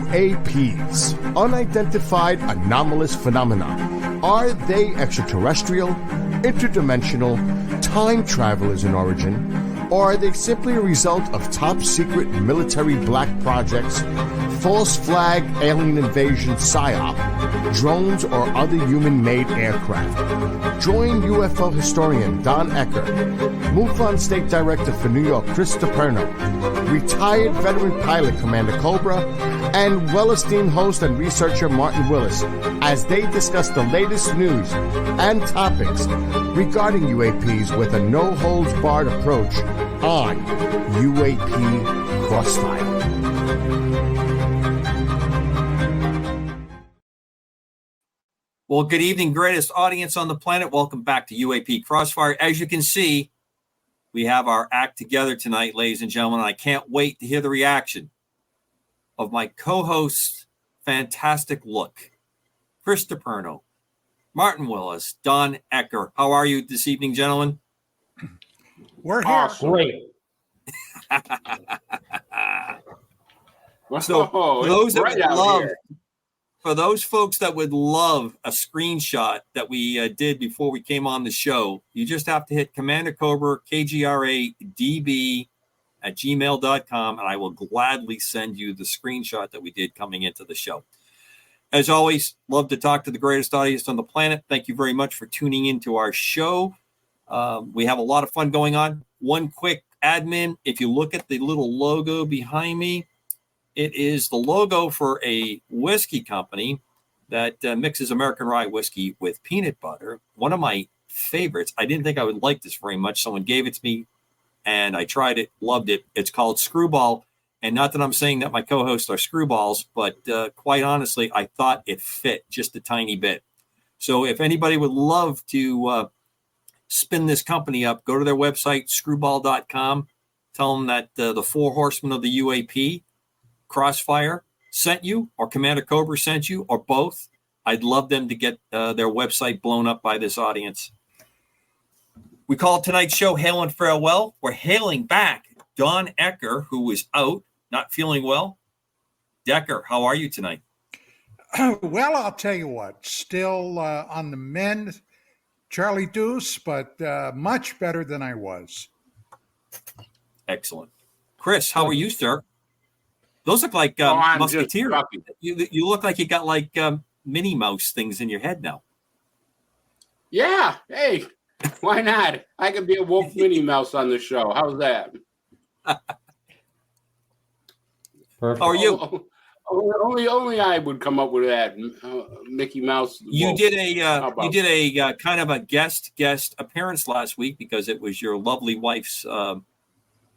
UAPs, unidentified anomalous phenomena. Are they extraterrestrial, interdimensional, time travelers in origin, or are they simply a result of top-secret military black projects, false flag alien invasion psyop, drones, or other human-made aircraft? Join UFO historian Don Ecker, MUFON State Director for New York Chris Torme, retired veteran pilot Commander Cobra, and well-esteemed host and researcher Martin Willis as they discuss the latest news and topics regarding UAPs with a no-holds-barred approach on UAP Crossfire. Well, good evening, greatest audience on the planet. Welcome back to UAP Crossfire. As you can see, we have our act together tonight, ladies and gentlemen. I can't wait to hear the reaction of my co-host's fantastic look. Chris Torme, Martin Willis, Don Ecker. How are you this evening, gentlemen? We're here. Awesome. Great. So for those that would love, here. For those folks that would love a screenshot that we did before we came on the show, you just have to hit Commander Cobra KGRADB at gmail.com, and I will gladly send you the screenshot that we did coming into the show. As always, love to talk to the greatest audience on the planet. Thank you very much for tuning into our show. We have a lot of fun going on. One quick admin, if you look at the little logo behind me, it is the logo for a whiskey company that mixes American rye whiskey with peanut butter. One of my favorites. I didn't think I would like this very much. Someone gave it to me, and I tried it, loved it. It's called Screwball. And not that I'm saying that my co-hosts are screwballs, but quite honestly, I thought it fit just a tiny bit. So if anybody would love to spin this company up, go to their website, screwball.com. Tell them that the four horsemen of the UAP, Crossfire, sent you, or Commander Cobra sent you, or both. I'd love them to get their website blown up by this audience. We call tonight's show Hail and Farewell. We're hailing back Don Ecker, who was out, not feeling well. Decker, how are you tonight? Well, I'll tell you what, still on the mend, Charlie Deuce, but much better than I was. Excellent. Chris, how are you, sir? Those look like Musketeers. You look like you got like Minnie Mouse things in your head now. Yeah. Hey, why not? I could be a woke Minnie Mouse on the show. How's that? Perfect. How are you? Only I would come up with that. Mickey Mouse. You did a kind of a guest appearance last week because it was your lovely wife's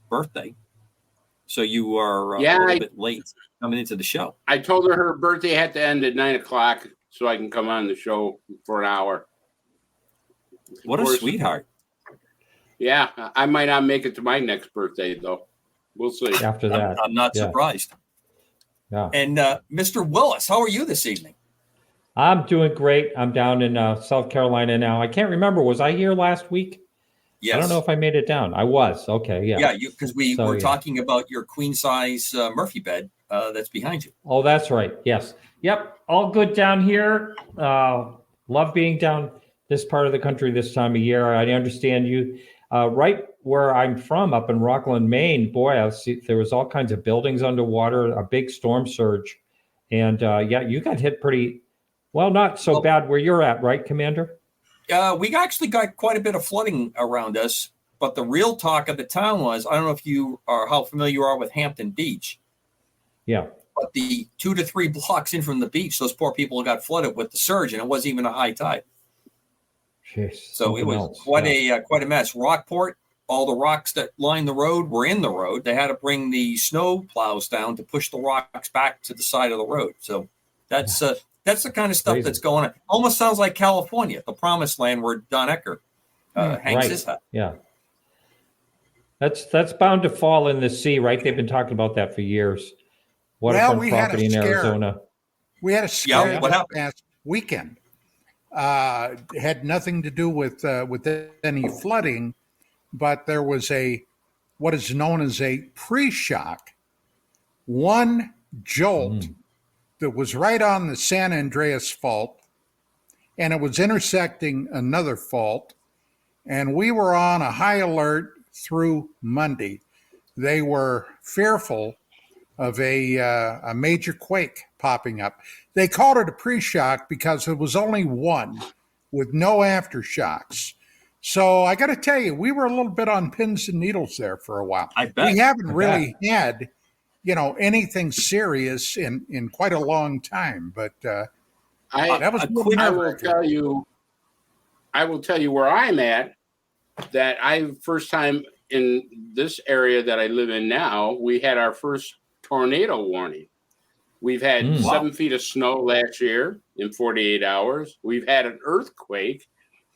birthday. So you are a little bit late coming into the show. I told her birthday had to end at 9:00 so I can come on the show for an hour. What a sweetheart. Yeah, I might not make it to my next birthday, though. We'll see. After that. I'm not surprised. Yeah. And Mr. Willis, how are you this evening? I'm doing great. I'm down in South Carolina now. I can't remember. Was I here last week? Yes. I don't know if I made it down. I was. Okay, yeah. Yeah, because we were talking about your queen-size Murphy bed that's behind you. Oh, that's right. Yes. Yep. All good down here. Love being down this part of the country this time of year. I understand you. Right where I'm from, up in Rockland, Maine, boy, there was all kinds of buildings underwater, a big storm surge. And, you got hit pretty, not so bad where you're at, right, Commander? We actually got quite a bit of flooding around us, but the real talk of the town was, I don't know if how familiar you are with Hampton Beach. Yeah. But the 2 to 3 blocks in from the beach, those poor people got flooded with the surge, and it wasn't even a high tide. Jeez, so it was quite a mess. Rockport, all the rocks that line the road were in the road. They had to bring the snow plows down to push the rocks back to the side of the road. So that's the kind of stuff that's going on. Almost sounds like California, the promised land where Don Ecker hangs his hat. Yeah. That's bound to fall in the sea, right? They've been talking about that for years. Waterfront property in Arizona. We had a scare this past weekend. Had nothing to do with any flooding, but there was what is known as a pre-shock. One jolt that was right on the San Andreas Fault, and it was intersecting another fault, and we were on a high alert through Monday. They were fearful of a major quake popping up. They called it a pre-shock because it was only one with no aftershocks. So I got to tell you, we were a little bit on pins and needles there for a while. I bet. We haven't really had, anything serious in quite a long time. But that was I will tell you where I'm at. That first time in this area that I live in now, we had our first tornado warning. We've had 7 feet of snow last year in 48 hours. We've had an earthquake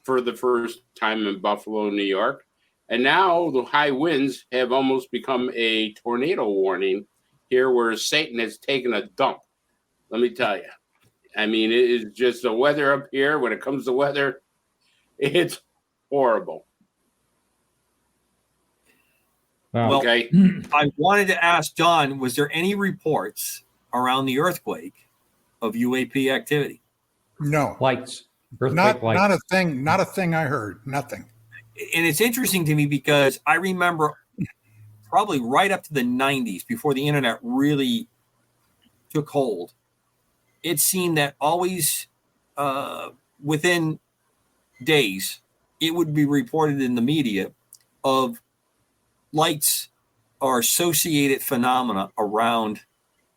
for the first time in Buffalo, New York. And now the high winds have almost become a tornado warning here where Satan has taken a dump. Let me tell you. I mean, it is just the weather up here. When it comes to weather, it's horrible. Wow. Well, Okay. I wanted to ask Don, was there any reports around the earthquake of UAP activity? no, Lights. Earthquake not lights. not a thing I heard. Nothing. And it's interesting to me because I remember probably right up to the 90s, before the internet really took hold, it seemed that always within days, it would be reported in the media of lights or associated phenomena around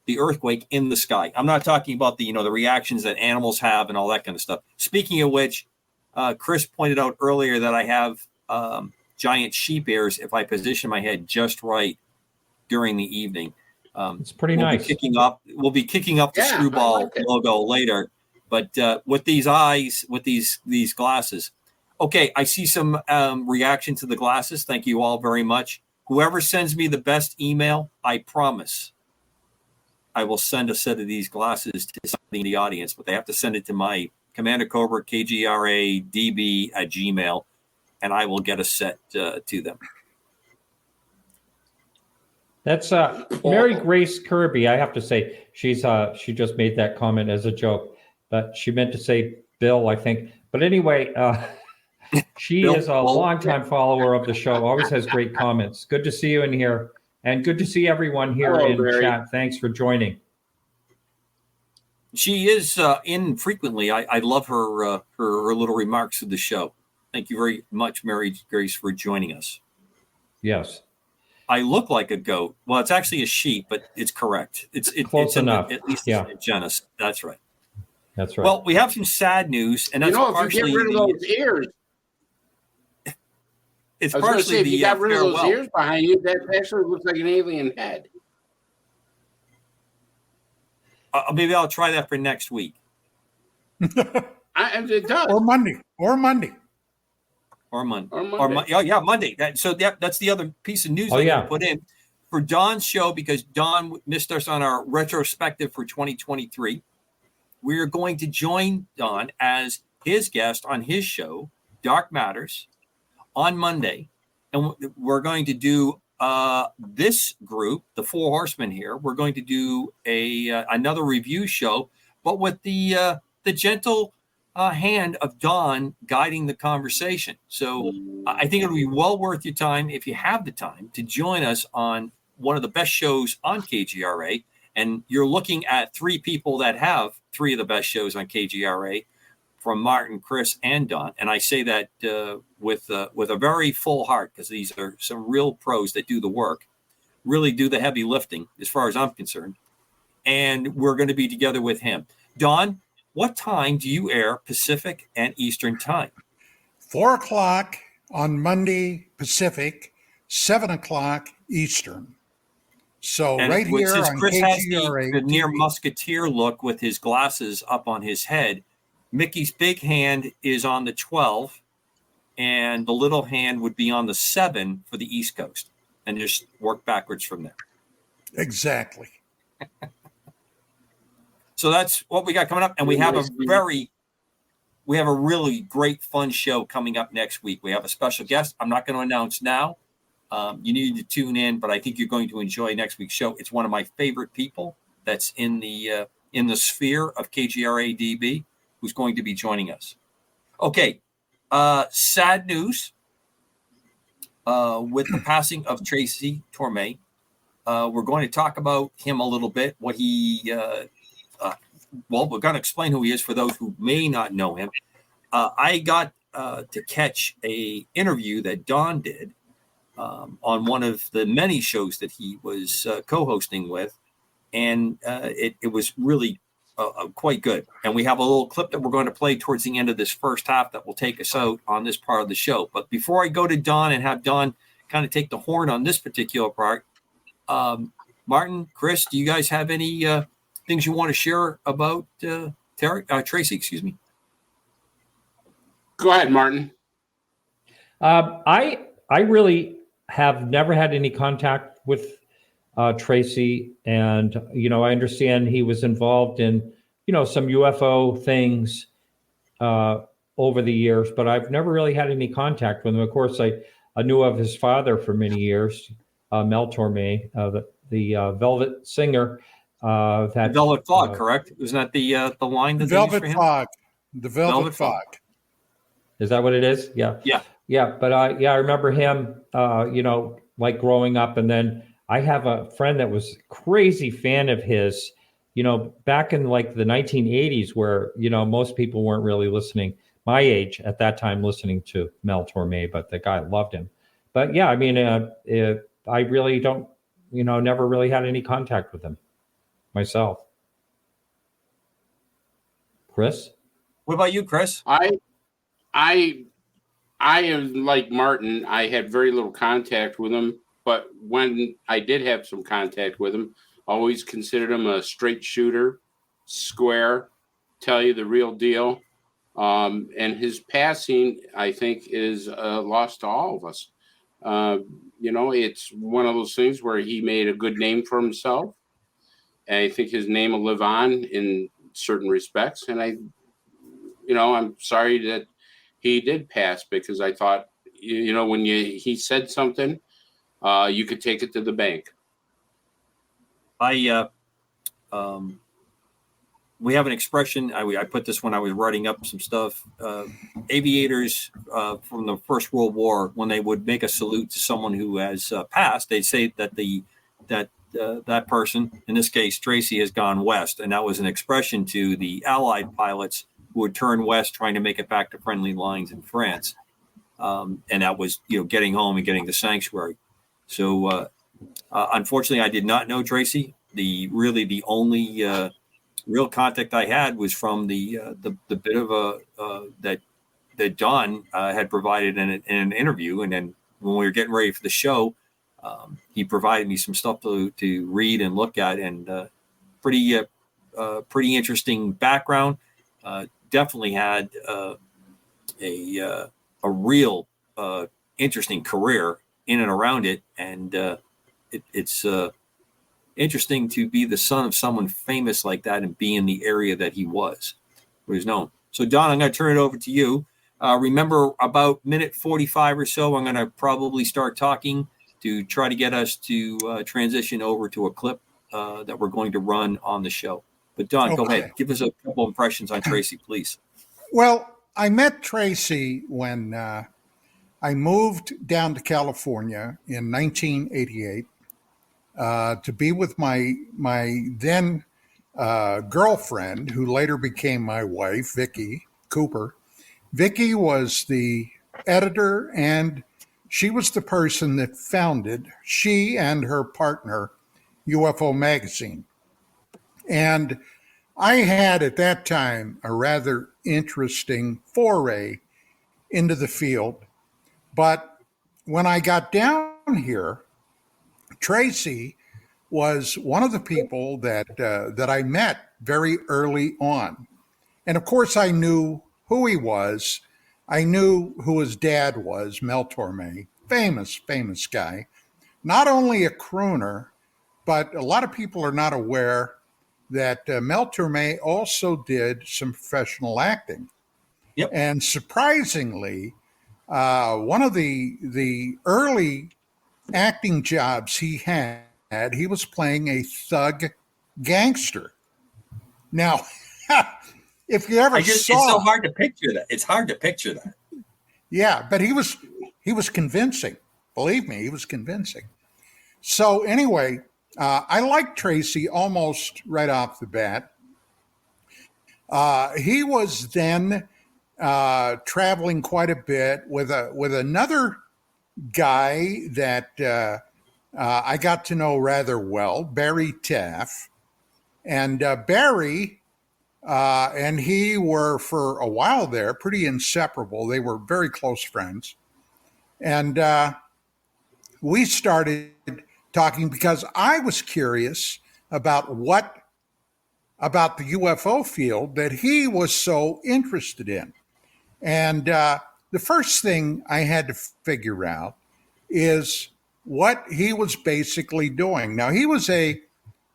the earthquake in the sky. I'm not talking about the reactions that animals have and all that kind of stuff. Speaking of which, Chris pointed out earlier that I have giant sheep ears if I position my head just right during the evening. It's pretty nice. We'll be kicking up the screwball logo later, but with these eyes, with these glasses. Okay, I see some reaction to the glasses. Thank you all very much. Whoever sends me the best email, I promise I will send a set of these glasses to somebody in the audience, but they have to send it to my Commander Cobra KGRA DB at Gmail, and I will get a set to them. That's Mary Grace Kirby. I have to say, she just made that comment as a joke, but she meant to say Bill, I think. But anyway, she is a longtime follower of the show. Always has great comments. Good to see you in here, and good to see everyone here in chat. Thanks for joining. She is in frequently. I love her little remarks of the show. Thank you very much, Mary Grace, for joining us. Yes. I look like a goat. Well, it's actually a sheep, but it's correct. It's close enough. At least it's in the genus. That's right. That's right. Well, we have some sad news, and that's if you get rid of those ears, it's I was partially say, if you got rid of those farewell. ears behind you, that actually looks like an alien head. Maybe I'll try that for next week. It does. Or Monday. Monday. Monday. Monday. That's the other piece of news I put in for Don's show, because Don missed us on our retrospective for 2023. We're going to join Don as his guest on his show, Dark Matters, on Monday. And we're going to do this group, the Four Horsemen here. We're going to do another review show, but with the gentle hand of Don guiding the conversation. So I think it'll be well worth your time, if you have the time, to join us on one of the best shows on KGRA. And you're looking at three people that have three of the best shows on KGRA, from Martin, Chris, and Don. And I say that with a very full heart, because these are some real pros that do the work, really do the heavy lifting, as far as I'm concerned. And we're going to be together with him. Don, what time do you air Pacific and Eastern time? 4:00 on Monday Pacific, 7:00 Eastern. So And right here since on Chris KGRA, has the near musketeer look with his glasses up on his head, Mickey's big hand is on the 12, and the little hand would be on the 7 for the East Coast, and just work backwards from there. Exactly. So that's what we got coming up, and we have a really great, fun show coming up next week. We have a special guest. I'm not going to announce now. You need to tune in, but I think you're going to enjoy next week's show. It's one of my favorite people that's in the in the sphere of KGRA DB who's going to be joining us. Okay, sad news with the passing of Tracy Torme. We're going to talk about him a little bit, what he, we're going to explain who he is for those who may not know him. I got to catch a interview that Don did on one of the many shows that he was co-hosting with, and it was really quite good. And we have a little clip that we're going to play towards the end of this first half that will take us out on this part of the show. But before I go to Don and have Don kind of take the horn on this particular part, Martin, Chris, do you guys have any things you want to share about Tracy? Excuse me. Go ahead, Martin. I really have never had any contact with Tracy, and I understand he was involved in some UFO things over the years, but I've never really had any contact with him. Of course, I knew of his father for many years, Mel Torme, the Velvet singer. That Velvet Fog, correct? Wasn't that the line that Velvet they used for him? Fog? The Velvet Fog. Is that what it is? Yeah. But I remember him, like growing up, and then I have a friend that was a crazy fan of his, back in like the 1980s, where most people weren't really listening, my age at that time, listening to Mel Torme, but the guy loved him. But yeah, I mean, I really don't, never really had any contact with him myself. Chris? What about you, Chris? I am like Martin. I had very little contact with him, but when I did have some contact with him, always considered him a straight shooter, square, tell you the real deal. And his passing, I think, is a loss to all of us. It's one of those things where he made a good name for himself. And I think his name will live on in certain respects. And I'm sorry that he did pass, because I thought, when he said something, you could take it to the bank. We have an expression. I put this when I was writing up some stuff. Aviators from the First World War, when they would make a salute to someone who has passed, they'd say that that person, in this case Tracy, has gone west, and that was an expression to the Allied pilots who would turn west trying to make it back to friendly lines in France, and that was getting home and getting to sanctuary. So unfortunately, I did not know Tracy. The only real contact I had was from the bit of a that Don had provided in an interview, and then when we were getting ready for the show, he provided me some stuff to read and look at, and pretty interesting background. Definitely had a real interesting career in and around it, and it's interesting to be the son of someone famous like that and be in the area that he was known. So, Don, I'm going to turn it over to you. Remember, about minute 45 or so, I'm going to probably start talking to try to get us to transition over to a clip that we're going to run on the show. But, Don, Go ahead. Give us a couple impressions on Tracy, please. Well, I met Tracy when I moved down to California in 1988 to be with my then girlfriend, who later became my wife, Vicki Cooper. Vicki was the editor, and she was the person that founded, she and her partner, UFO Magazine. And I had at that time a rather interesting foray into the field. But when I got down here, Tracy was one of the people that I met very early on. And of course, I knew who he was. I knew who his dad was, Mel Torme, famous guy. Not only a crooner, but a lot of people are not aware that Mel Torme also did some professional acting. Yep. And surprisingly, one of the early acting jobs he had, he was playing a thug gangster. Now, if you ever it's saw, so hard to picture that. It's hard to picture that. yeah, but he was convincing. Believe me, he was convincing. So anyway, I like Tracy almost right off the bat. He was then traveling quite a bit with another guy that I got to know rather well, Barry Taff. And Barry and he were, for a while there, pretty inseparable. They were very close friends. And we started talking because I was curious about the UFO field that he was so interested in. And the first thing I had to figure out is what he was basically doing. Now, he was a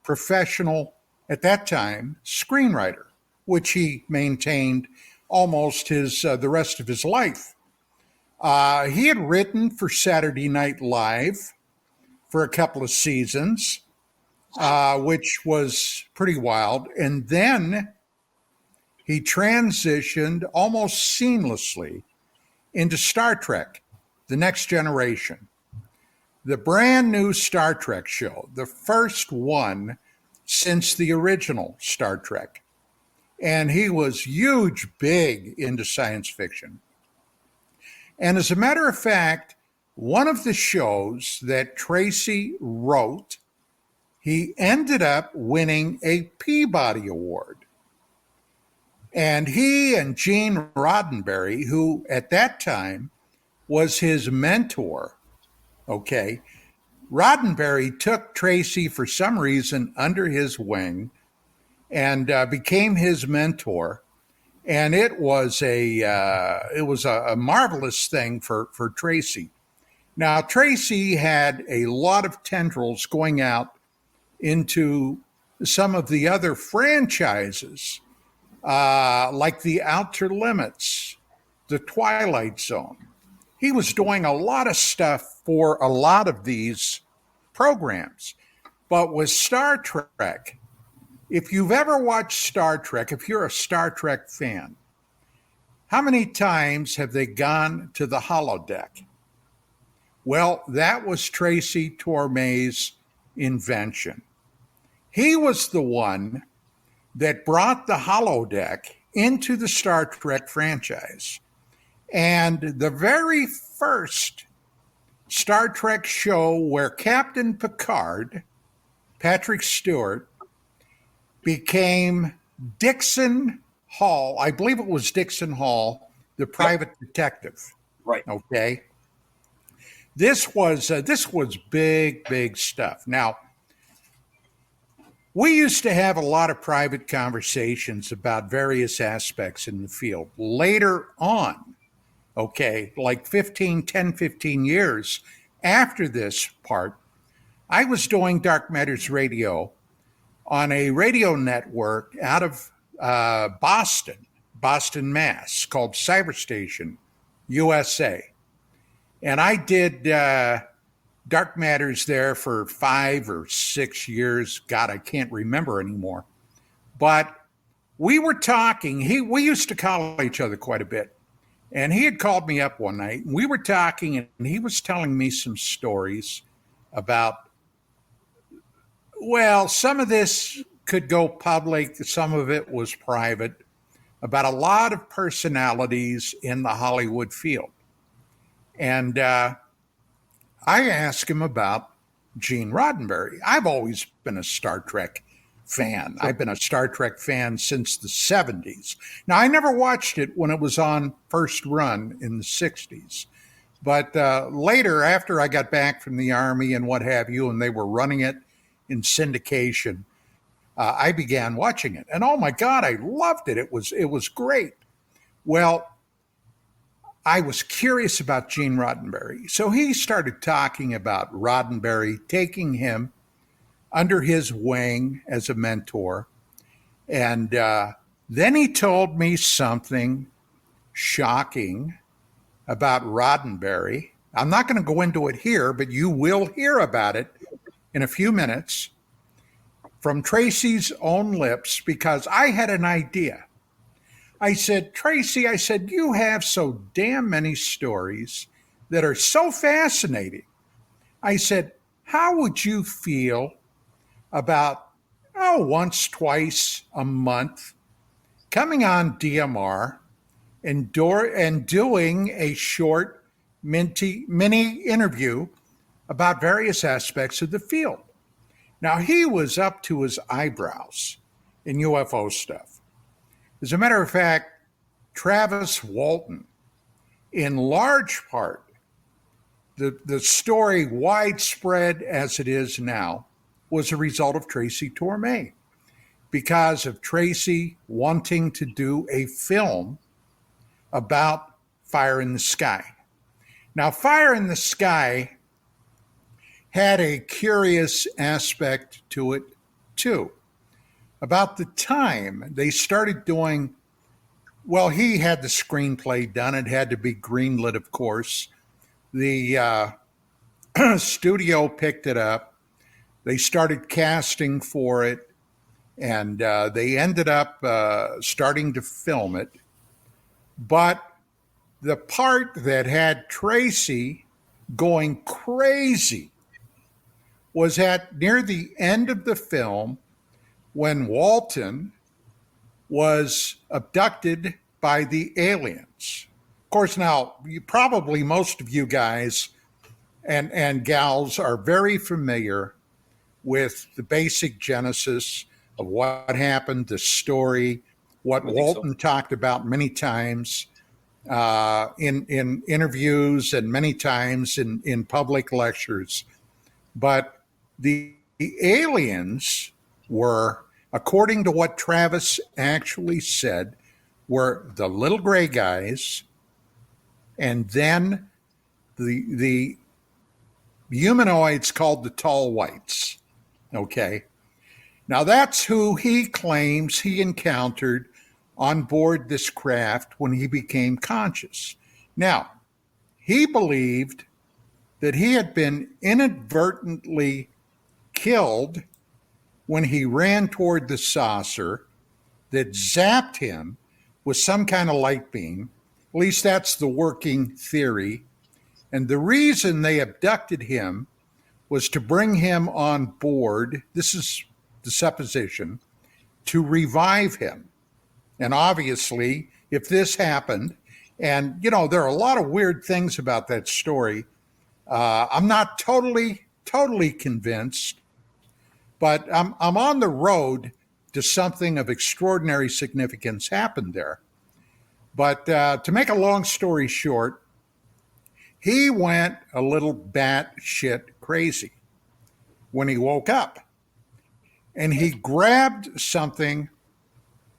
professional, at that time, screenwriter, which he maintained almost the rest of his life. He had written for Saturday Night Live for a couple of seasons, which was pretty wild. And then he transitioned almost seamlessly into Star Trek, The Next Generation, the brand new Star Trek show, the first one since the original Star Trek. And he was big into science fiction. And as a matter of fact, one of the shows that Tracy wrote, he ended up winning a Peabody Award. And he and Gene Roddenberry, who at that time was his mentor, okay, Roddenberry took Tracy for some reason under his wing and became his mentor. And it was a marvelous thing for Tracy. Now, Tracy had a lot of tendrils going out into some of the other franchises, like The Outer Limits, The Twilight Zone. He was doing a lot of stuff for a lot of these programs. But with Star Trek, if you've ever watched Star Trek, if you're a Star Trek fan, how many times have they gone to the holodeck? Well, that was Tracy Torme's invention. He was the one that brought the holodeck into the Star Trek franchise. And the very first Star Trek show where Captain Picard, Patrick Stewart, became Dixon Hall. I believe it was Dixon Hall, the private detective. Right. Okay. This was big stuff. Now, we used to have a lot of private conversations about various aspects in the field. Later on, okay, like 15 years after this part, I was doing Dark Matters Radio on a radio network out of Boston, Mass, called Cyberstation USA. And I did Dark Matters there for 5 or 6 years. God, I can't remember anymore. But we were talking. We used to call each other quite a bit. And he had called me up one night. And we were talking, and he was telling me some stories about, well, some of this could go public. Some of it was private, about a lot of personalities in the Hollywood field. And I asked him about Gene Roddenberry. I've always been a Star Trek fan. I've been a Star Trek fan since the 70s. Now, I never watched it when it was on first run in the 60s. But later, after I got back from the Army and what have you, and they were running it in syndication, I began watching it. And oh my God, I loved it. It was great. Well, I was curious about Gene Roddenberry. So he started talking about Roddenberry taking him under his wing as a mentor. And then he told me something shocking about Roddenberry. I'm not going to go into it here, but you will hear about it in a few minutes. from Tracy's own lips, because I had an idea. I said, Tracy, I said, you have so damn many stories that are so fascinating. I said, how would you feel about, once, twice a month coming on DMR and doing a short mini interview about various aspects of the field? Now, he was up to his eyebrows in UFO stuff. As a matter of fact, Travis Walton, in large part, the story widespread as it is now, was a result of Tracy Torme, because of Tracy wanting to do a film about Fire in the Sky. Now, Fire in the Sky had a curious aspect to it, too. About the time they started doing, well, he had the screenplay done. It had to be greenlit, of course. The studio picked it up. They started casting for it, and they ended up starting to film it. But the part that had Tracy going crazy was at near the end of the film, when Walton was abducted by the aliens. Of course, now, most of you guys and gals are very familiar with the basic genesis of what happened, the story, what Walton talked about many times in interviews and many times in public lectures. But the aliens were, according to what Travis actually said, were the little gray guys, and then the humanoids called the tall whites. Okay. Now that's who he claims he encountered on board this craft when he became conscious. Now, he believed that he had been inadvertently killed when he ran toward the saucer that zapped him with some kind of light beam. At least that's the working theory. And the reason they abducted him was to bring him on board, this is the supposition, to revive him. And obviously, if this happened, and there are a lot of weird things about that story, I'm not totally convinced, but I'm on the road to something of extraordinary significance happened there. But to make a long story short, he went a little batshit crazy when he woke up. And he grabbed something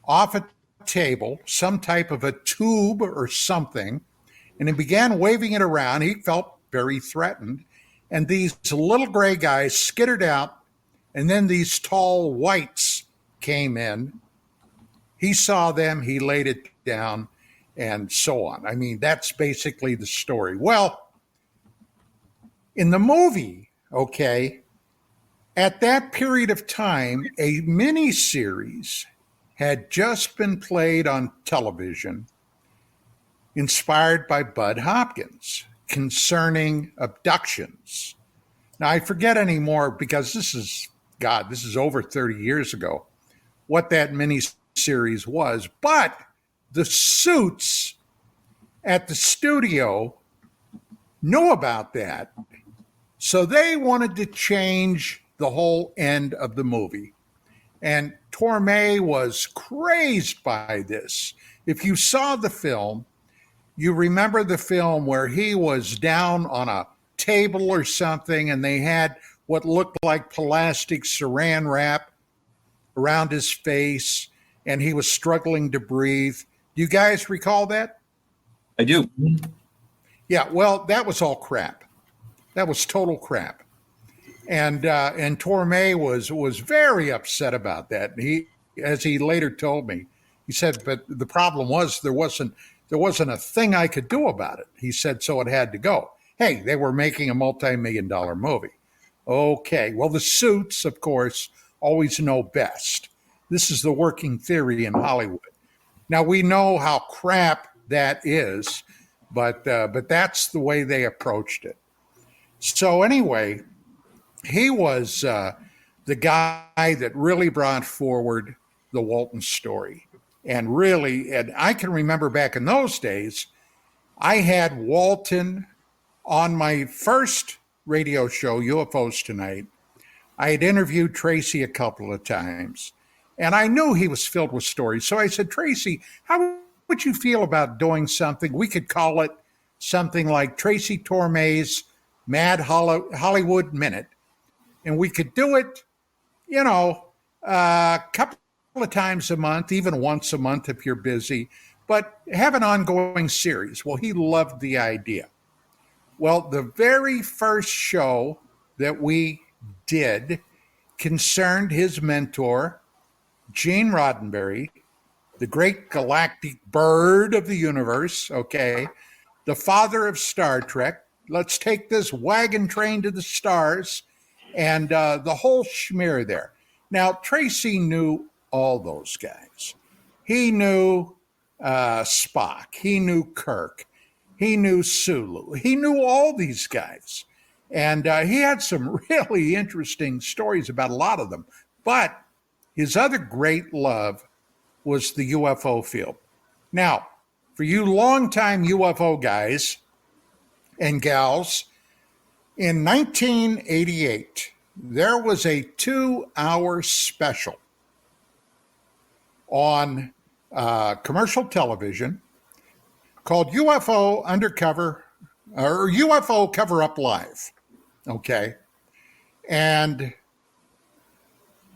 off a table, some type of a tube or something, and he began waving it around. He felt very threatened. And these little gray guys skittered out, and then these tall whites came in. He saw them, he laid it down, and so on. I mean, that's basically the story. Well, in the movie, okay, at that period of time, a mini-series had just been played on television, inspired by Bud Hopkins, concerning abductions. Now, I forget anymore, because this is over 30 years ago, what that mini-series was. But the suits at the studio knew about that. So they wanted to change the whole end of the movie. And Torme was crazed by this. If you saw the film, you remember the film where he was down on a table or something, and they had what looked like plastic saran wrap around his face, and he was struggling to breathe. Do you guys recall that? I do. Yeah, well, that was all crap. That was total crap. And Torme was very upset about that. He, as he later told me, he said, but the problem was there wasn't a thing I could do about it. He said, so it had to go. Hey, they were making a multi-million-dollar movie. Okay, well, the suits, of course, always know best. This is the working theory in Hollywood. Now, we know how crap that is, but that's the way they approached it. So anyway, he was the guy that really brought forward the Walton story. And I can remember back in those days, I had Walton on my first radio show, UFOs Tonight. I had interviewed Tracy a couple of times, and I knew he was filled with stories. So I said, Tracy, how would you feel about doing something? We could call it something like Tracy Torme's Mad Hollywood Minute. And we could do it, a couple of times a month, even once a month if you're busy, but have an ongoing series. Well, he loved the idea. Well, the very first show that we did concerned his mentor, Gene Roddenberry, the great galactic bird of the universe, okay, the father of Star Trek. Let's take this wagon train to the stars, and the whole schmear there. Now, Tracy knew all those guys. He knew Spock. He knew Kirk. He knew Sulu. He knew all these guys. And he had some really interesting stories about a lot of them. But his other great love was the UFO field. Now, for you longtime UFO guys and gals, in 1988, there was a 2-hour special on commercial television called UFO Undercover or UFO Cover Up Live. Okay. And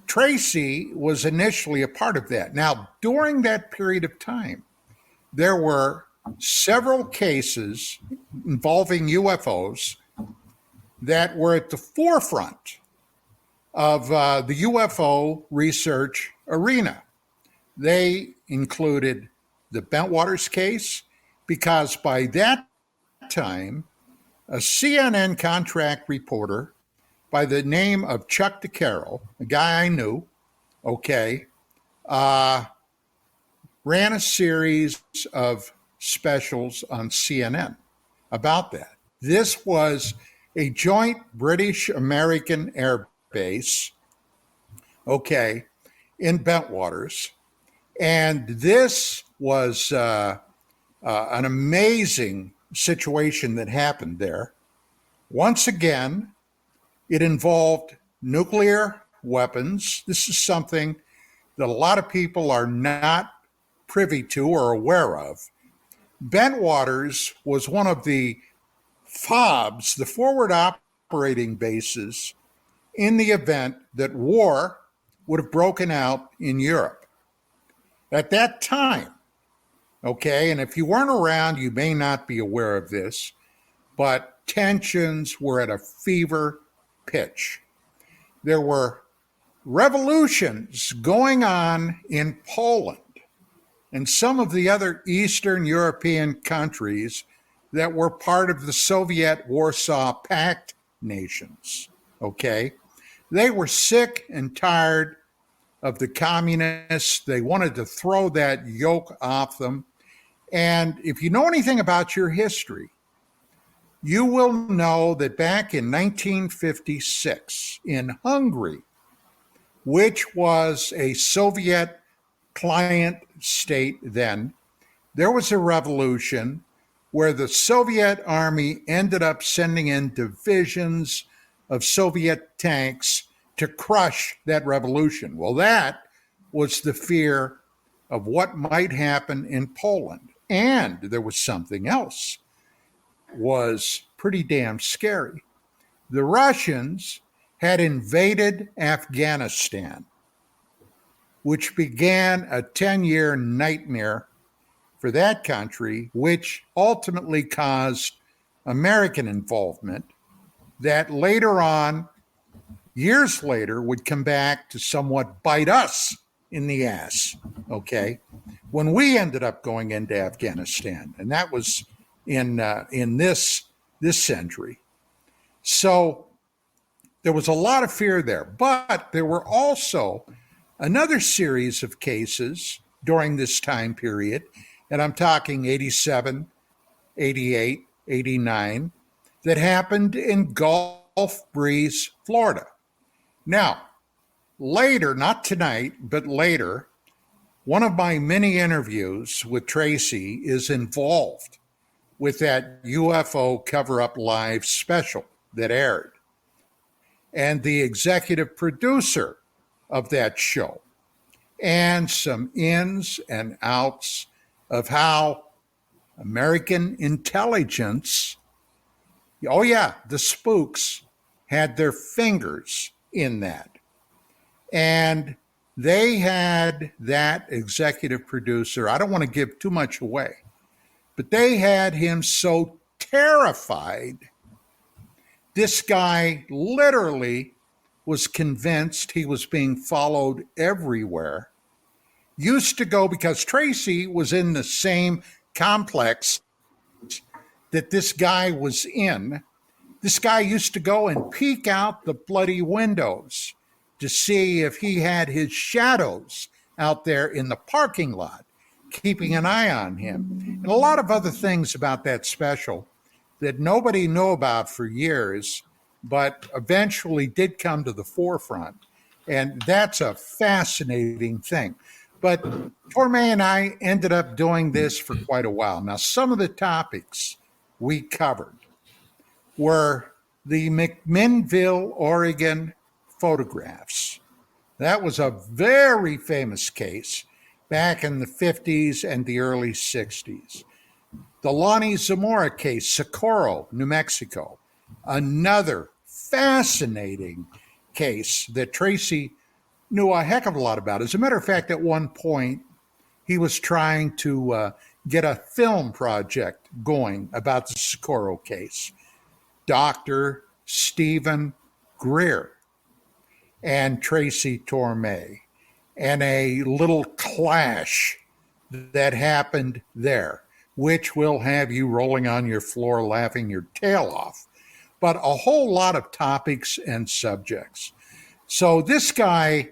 Tracy was initially a part of that. Now, during that period of time, there were several cases involving UFOs that were at the forefront of the UFO research arena. They included the Bentwaters case, because by that time, a CNN contract reporter by the name of Chuck DeCaro, a guy I knew, okay, ran a series of specials on CNN about that. This was a joint British-American air base, okay, in Bentwaters. And this was an amazing situation that happened there. Once again, it involved nuclear weapons. This is something that a lot of people are not privy to or aware of. Bentwaters was one of the FOBs, the forward operating bases, in the event that war would have broken out in Europe. At that time, okay, and if you weren't around, you may not be aware of this, but tensions were at a fever pitch. There were revolutions going on in Poland and some of the other Eastern European countries that were part of the Soviet Warsaw Pact nations, okay? They were sick and tired of the communists. They wanted to throw that yoke off them. And if you know anything about your history, you will know that back in 1956 in Hungary, which was a Soviet client state then, there was a revolution where the Soviet army ended up sending in divisions of Soviet tanks to crush that revolution. Well, that was the fear of what might happen in Poland. And there was something else was pretty damn scary. The Russians had invaded Afghanistan, which began a 10-year nightmare for that country, which ultimately caused American involvement that later on, years later, would come back to somewhat bite us in the ass, okay, when we ended up going into Afghanistan. And that was in this century. So there was a lot of fear there. But there were also another series of cases during this time period, and I'm talking 87, 88, 89, that happened in Gulf Breeze, Florida. Now, later, not tonight, but later, one of my many interviews with Tracy is involved with that UFO Cover Up Live special that aired. And the executive producer of that show, and some ins and outs of how American intelligence, oh yeah, the spooks had their fingers in that. And they had that executive producer, I don't want to give too much away, but they had him so terrified, this guy literally was convinced he was being followed everywhere. Used to go, because Tracy was in the same complex that this guy was in. This guy used to go and peek out the bloody windows to see if he had his shadows out there in the parking lot, keeping an eye on him. And a lot of other things about that special that nobody knew about for years, but eventually did come to the forefront. And that's a fascinating thing. But Torme and I ended up doing this for quite a while. Now, some of the topics we covered were the McMinnville, Oregon photographs. That was a very famous case back in the 50s and the early 60s. The Lonnie Zamora case, Socorro, New Mexico, another fascinating case that Tracy knew a heck of a lot about. As a matter of fact, at one point, he was trying to get a film project going about the Socorro case. Dr. Stephen Greer and Tracy Torme, and a little clash that happened there, which will have you rolling on your floor laughing your tail off. But a whole lot of topics and subjects. So this guy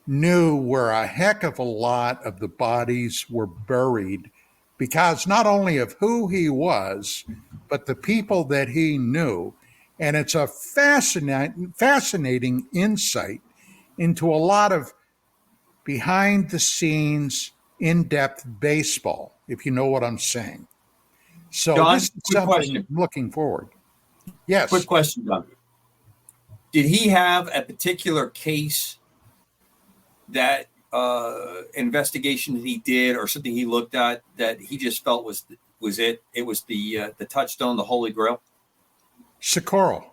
knew where a heck of a lot of the bodies were buried, because not only of who he was, but the people that he knew. And it's a fascinating insight into a lot of behind the scenes, in-depth baseball, if you know what I'm saying. So John, this is something I'm looking forward. Yes. Quick question, John. Did he have a particular case that investigation that he did, or something he looked at that he just felt was it? It was the touchstone, the Holy Grail. Socorro,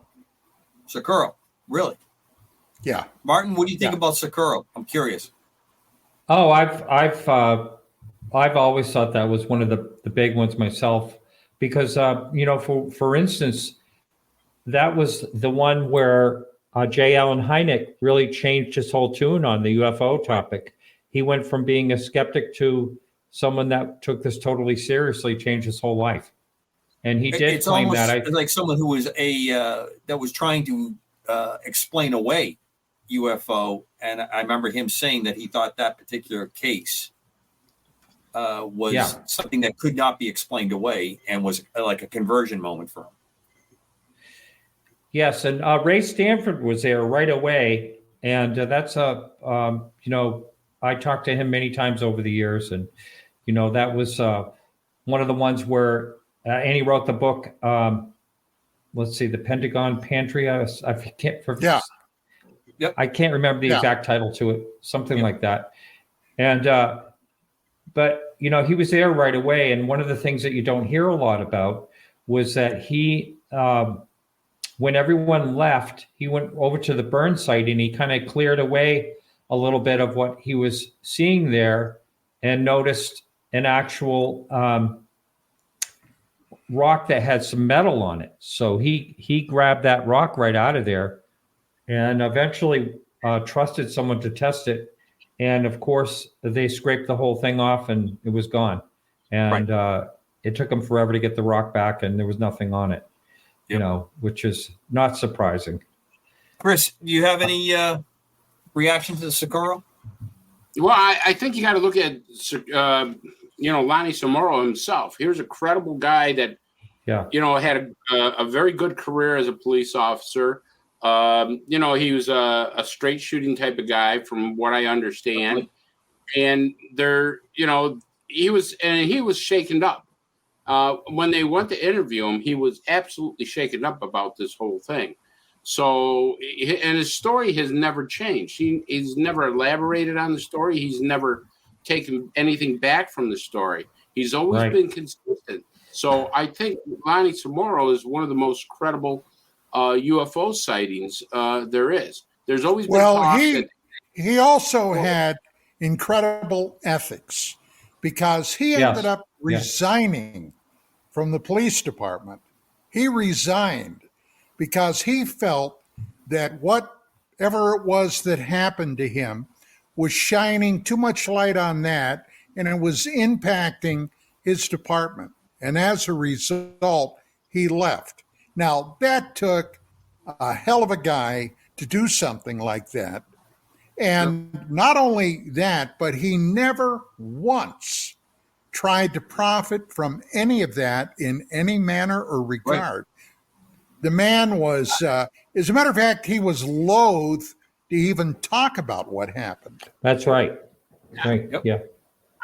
really? Yeah. Martin, what do you think about Socorro? I'm curious. Oh, I've always thought that was one of the big ones myself, because for instance, that was the one where J. Allen Hynek really changed his whole tune on the UFO topic. He went from being a skeptic to someone that took this totally seriously, changed his whole life. And he did claim that. It's like someone who was that was trying to explain away UFO, and I remember him saying that he thought that particular case was something that could not be explained away, and was like a conversion moment for him. Yes, and Ray Stanford was there right away, and that's I talked to him many times over the years, and that was one of the ones where and he wrote the book. Let's see, the Pentagon Pantry. I can't. Yep. I can't remember the exact title to it. Something like that. And but he was there right away. And one of the things that you don't hear a lot about was that he, when everyone left, he went over to the burn site and he kind of cleared away a little bit of what he was seeing there, and noticed an actual rock that had some metal on it. So he grabbed that rock right out of there, and eventually trusted someone to test it. And of course, they scraped the whole thing off and it was gone. And it took them forever to get the rock back, and there was nothing on it, which is not surprising. Chris, do you have any reaction to the Socorro? Well, I think you got to look at, Lonnie Samoro himself. Here's a credible guy that, had a very good career as a police officer. He was a straight shooting type of guy, from what I understand. And he was shaken up. When they went to interview him, he was absolutely shaken up about this whole thing. So, and his story has never changed. He's never elaborated on the story. He's never taken anything back from the story. He's always been consistent. So I think Lonnie Samoro is one of the most credible UFO sightings there is. There's always been talk he also had incredible ethics, because he ended up resigning from the police department. He resigned because he felt that whatever it was that happened to him was shining too much light on that, and it was impacting his department. And as a result, he left. Now, that took a hell of a guy to do something like that. And not only that, but he never once tried to profit from any of that in any manner or regard. The man was, as a matter of fact, he was loath to even talk about what happened. That's right. Right. Yep. Yeah.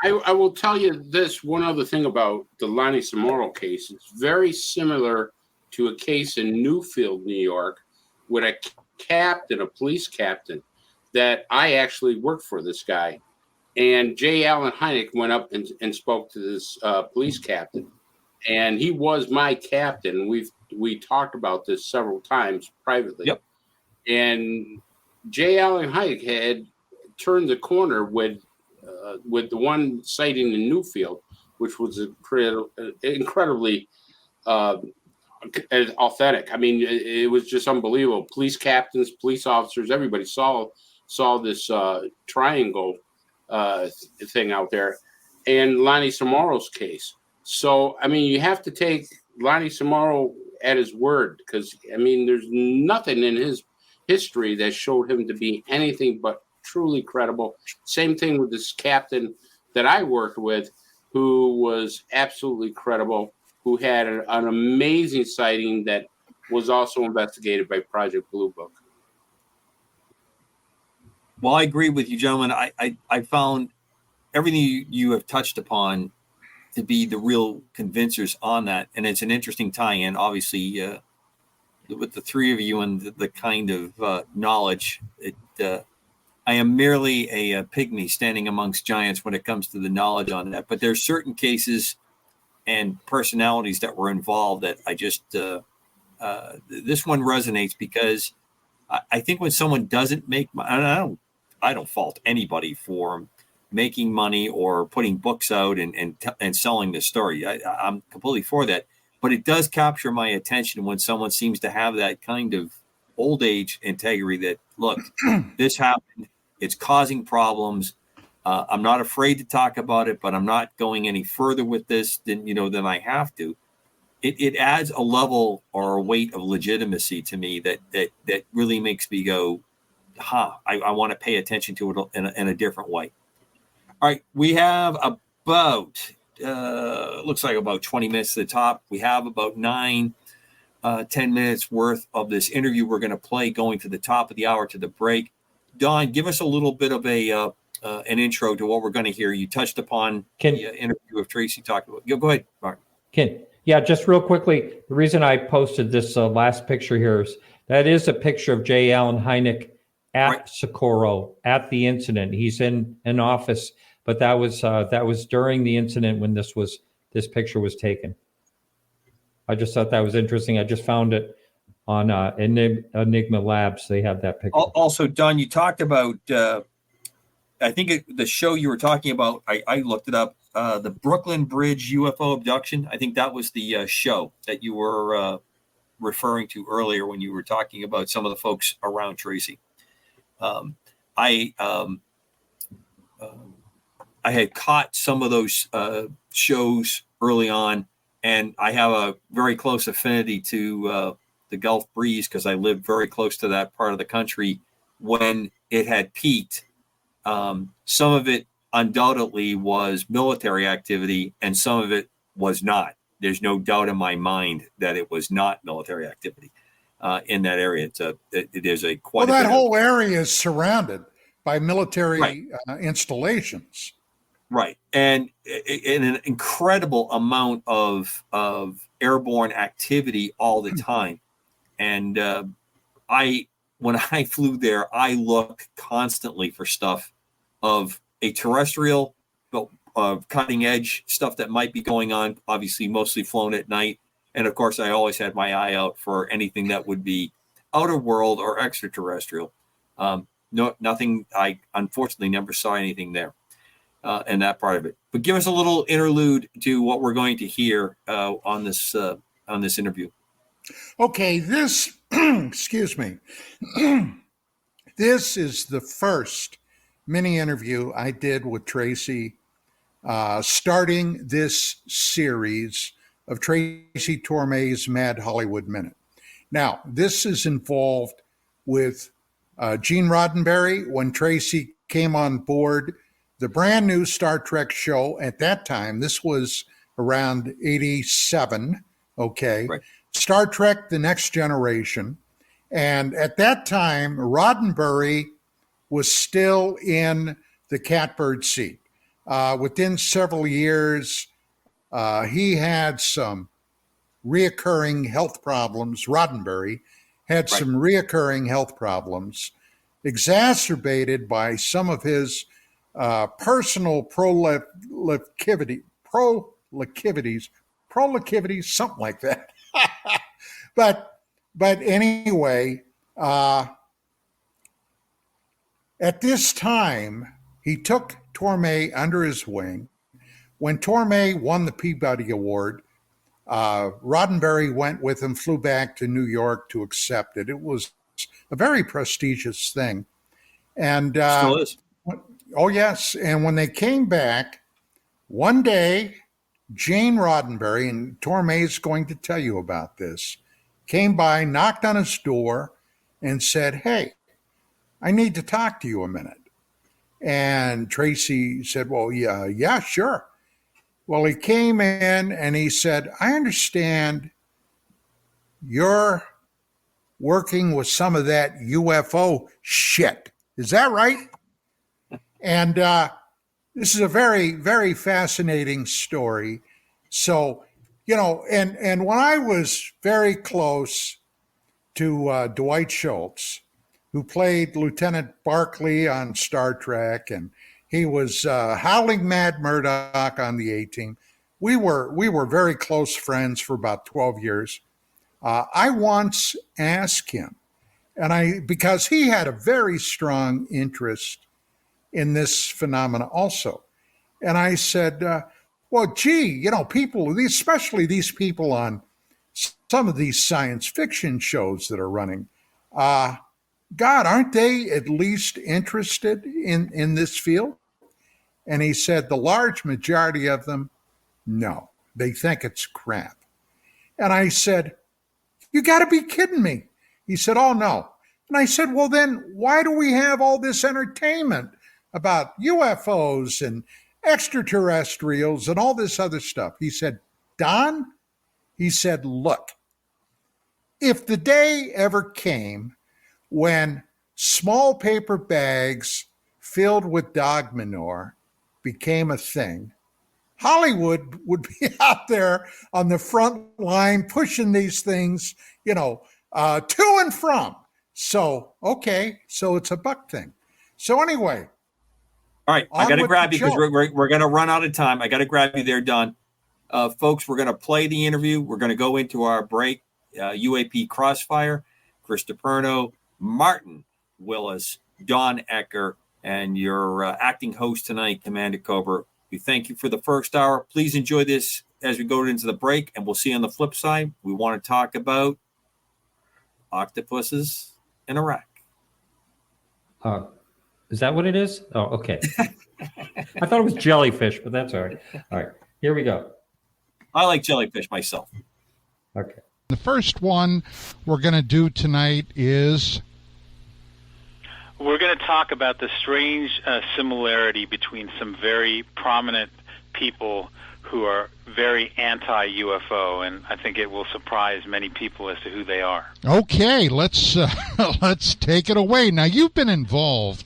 I will tell you this one other thing about the Lonnie Samoro case. It's very similar to a case in Newfield, New York, with a police captain, that I actually worked for this guy. And J. Allen Hynek went up and spoke to this police captain. And he was my captain. We talked about this several times privately. Yep. And J. Allen Hynek had turned the corner with the one sighting in Newfield, which was incredibly authentic. I mean, it was just unbelievable. Police captains, police officers, everybody saw this triangle thing out there, and Lonnie Samoro's case. So, I mean, you have to take Lonnie Samoro at his word, because, I mean, there's nothing in his history that showed him to be anything but truly credible. Same thing with this captain that I worked with, who was absolutely credible, who had an amazing sighting that was also investigated by Project Blue Book. Well, I agree with you, gentlemen. I found everything you have touched upon to be the real convincers on that. And it's an interesting tie-in, obviously, with the three of you and the kind of knowledge. I am merely a pygmy standing amongst giants when it comes to the knowledge on that. But there's certain cases and personalities that were involved that I just, this one resonates, because I think when someone doesn't make money, I don't fault anybody for making money or putting books out and selling the story. I'm completely for that. But it does capture my attention when someone seems to have that kind of old age integrity that, look, this happened. It's causing problems. I'm not afraid to talk about it, but I'm not going any further with this than I have to. It adds a level or a weight of legitimacy to me that really makes me go, I want to pay attention to it in a different way. All right, we have about, looks like about 20 minutes to the top. We have about 10 minutes worth of this interview we're going to play going to the top of the hour to the break. Don, give us a little bit of an intro to what we're going to hear. You touched upon the interview of Tracy talked about. Go ahead, Mark. Yeah, just real quickly, the reason I posted this last picture here is that is a picture of J. Allen Hynek at Socorro at the incident. He's in an office, but that was during the incident when this picture was taken. I just thought that was interesting. I just found it on Enigma Labs. They have that picture. Also, Don, you talked about, I think the show you were talking about, I looked it up, the Brooklyn Bridge UFO abduction. I think that was the show that you were referring to earlier when you were talking about some of the folks around Tracy. I had caught some of those shows early on, and I have a very close affinity to the Gulf breeze, because I lived very close to that part of the country when it had peaked. Some of it undoubtedly was military activity, and some of it was not. There's no doubt in my mind that it was not military activity in that area. There's a quite. Well, that whole area is surrounded by military Right. Installations. Right, and an incredible amount of airborne activity all the time. And when I flew there, I looked constantly for stuff of a terrestrial, but cutting edge stuff that might be going on. Obviously, mostly flown at night, and of course, I always had my eye out for anything that would be outer world or extraterrestrial. No, nothing. I unfortunately never saw anything there. And that part of it. But give us a little interlude to what we're going to hear on this interview. Okay, this excuse me. This is the first mini interview I did with Tracy, starting this series of Tracy Torme's Mad Hollywood Minute. Now, this is involved with Gene Roddenberry when Tracy came on board the brand new Star Trek show at that time. This was around 87, okay? Right. Star Trek The Next Generation. And at that time, Roddenberry was still in the catbird seat. Within several years, he had some reoccurring health problems. Roddenberry had some reoccurring health problems, exacerbated by some of his personal proclivities, something like that. but anyway, at this time, he took Torme under his wing. When Torme won the Peabody Award, Roddenberry went with him, flew back to New York to accept it. It was a very prestigious thing. And Still is. Oh, yes. And when they came back, one day, Gene Roddenberry, and Torme's going to tell you about this, came by, knocked on his door, and said, "Hey, I need to talk to you a minute." And Tracy said, "Well, yeah, sure." Well, he came in and he said, "I understand you're working with some of that UFO shit. Is that right?" And this is a very, very fascinating story. So, and when I was very close to Dwight Schultz, who played Lieutenant Barclay on Star Trek, and he was Howling Mad Murdoch on the A-Team. We were very close friends for about 12 years. I once asked him, because he had a very strong interest in this phenomena also. And I said, well, gee, people, especially these people on some of these science fiction shows that are running, God, aren't they at least interested in this field? And he said, the large majority of them, no, they think it's crap. And I said, you got to be kidding me. He said, oh, no. And I said, well, then why do we have all this entertainment about UFOs and extraterrestrials and all this other stuff? He said, Don, he said, look, if the day ever came when small paper bags filled with dog manure became a thing, Hollywood would be out there on the front line pushing these things, to and from. So, okay, so it's a buck thing. So anyway. All right, I got to grab you because we're going to run out of time. I got to grab you there, Don. Folks, we're going to play the interview. We're going to go into our break. UAP Crossfire, Chris DiPerno, Martin Willis, Don Ecker, and your acting host tonight, Commander Cobra. We thank you for the first hour. Please enjoy this as we go into the break, and we'll see you on the flip side. We want to talk about octopuses in Iraq. Is that what it is? Oh, okay. I thought it was jellyfish, but that's all right. All right, here we go. I like jellyfish myself. Okay. The first one we're going to do tonight is... We're going to talk about the strange similarity between some very prominent people who are very anti-UFO, and I think it will surprise many people as to who they are. Okay, let's take it away. Now, you've been involved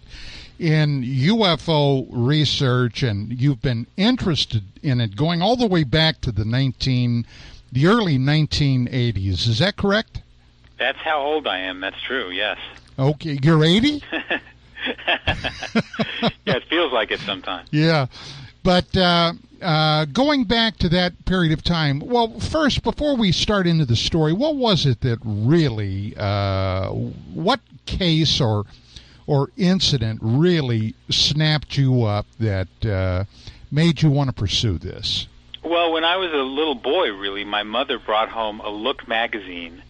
in UFO research, and you've been interested in it going all the way back to the early 1980s. Is that correct? That's how old I am. That's true, yes. Okay, you're 80? Yeah, it feels like it sometimes. Yeah, but going back to that period of time, well, first, before we start into the story, what was it that really, what case or incident really snapped you up that made you want to pursue this? Well, when I was a little boy, really, my mother brought home a Look magazine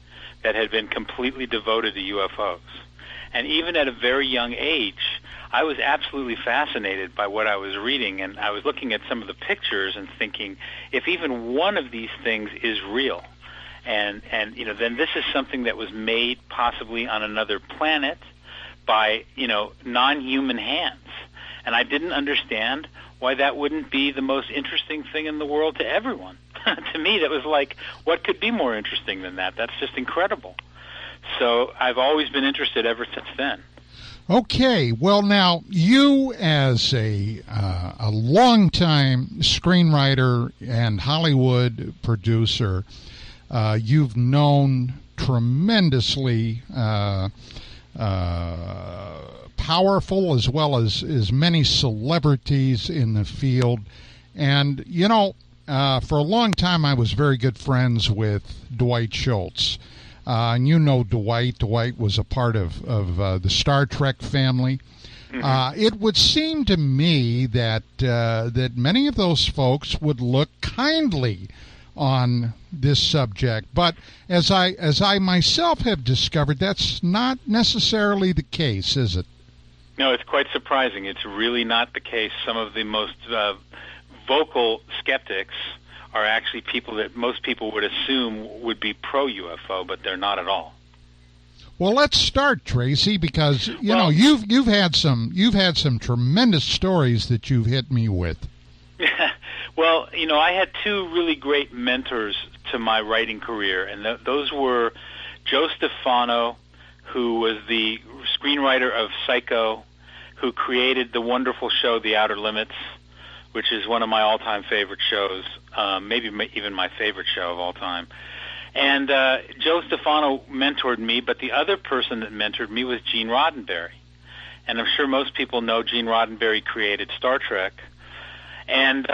that had been completely devoted to UFOs. And even at a very young age, I was absolutely fascinated by what I was reading, and I was looking at some of the pictures and thinking, if even one of these things is real, and then this is something that was made possibly on another planet by, non-human hands. And I didn't understand why that wouldn't be the most interesting thing in the world to everyone. To me, that was like, what could be more interesting than that? That's just incredible. So I've always been interested ever since then. Okay, well now you as a longtime screenwriter and Hollywood producer, you've known tremendously powerful as well as many celebrities in the field, and for a long time I was very good friends with Dwight Schultz. And you know Dwight. Dwight was a part of the Star Trek family. Mm-hmm. It would seem to me that many of those folks would look kindly on this subject, but as I myself have discovered, that's not necessarily the case, is it? No, it's quite surprising. It's really not the case. Some of the most vocal skeptics are actually people that most people would assume would be pro-UFO, but they're not at all. Well, let's start, Tracy, because you've had some tremendous stories that you've hit me with. Well, I had two really great mentors to my writing career, and those were Joe Stefano, who was the screenwriter of Psycho, who created the wonderful show The Outer Limits, which is one of my all-time favorite shows, maybe even my favorite show of all time. And Joe Stefano mentored me, but the other person that mentored me was Gene Roddenberry. And I'm sure most people know Gene Roddenberry created Star Trek. And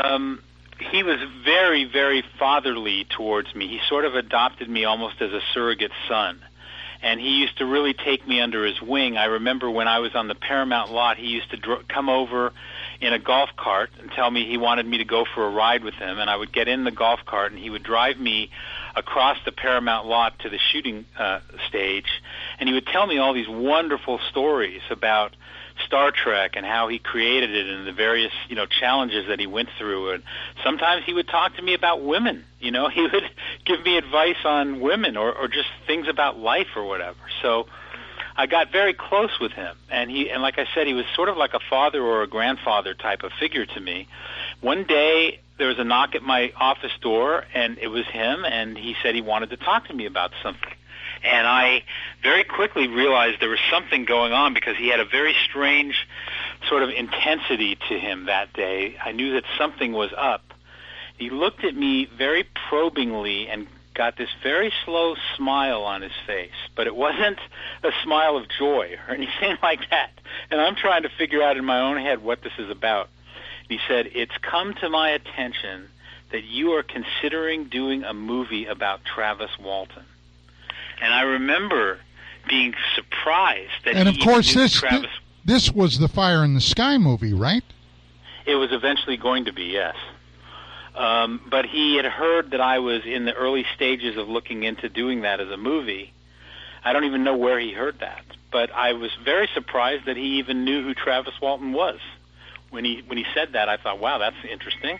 he was very, very fatherly towards me. He sort of adopted me almost as a surrogate son. And he used to really take me under his wing. I remember when I was on the Paramount lot, he used to come over in a golf cart and tell me he wanted me to go for a ride with him, and I would get in the golf cart and he would drive me across the Paramount lot to the shooting stage, and he would tell me all these wonderful stories about Star Trek and how he created it and the various challenges that he went through. And sometimes he would talk to me about women. He would give me advice on women or just things about life or whatever. So I got very close with him, and like I said, he was sort of like a father or a grandfather type of figure to me. One day there was a knock at my office door, and it was him, and he said he wanted to talk to me about something. And I very quickly realized there was something going on because he had a very strange sort of intensity to him that day. I knew that something was up. He looked at me very probingly and got this very slow smile on his face, but it wasn't a smile of joy or anything like that. And I'm trying to figure out in my own head what this is about. He said, "It's come to my attention that you are considering doing a movie about Travis Walton." And I remember being surprised that and he of course knew Travis. This was the Fire in the Sky movie, right? It was eventually going to be, yes. But he had heard that I was in the early stages of looking into doing that as a movie. I don't even know where he heard that, but I was very surprised that he even knew who Travis Walton was. When he said that, I thought, wow, that's interesting.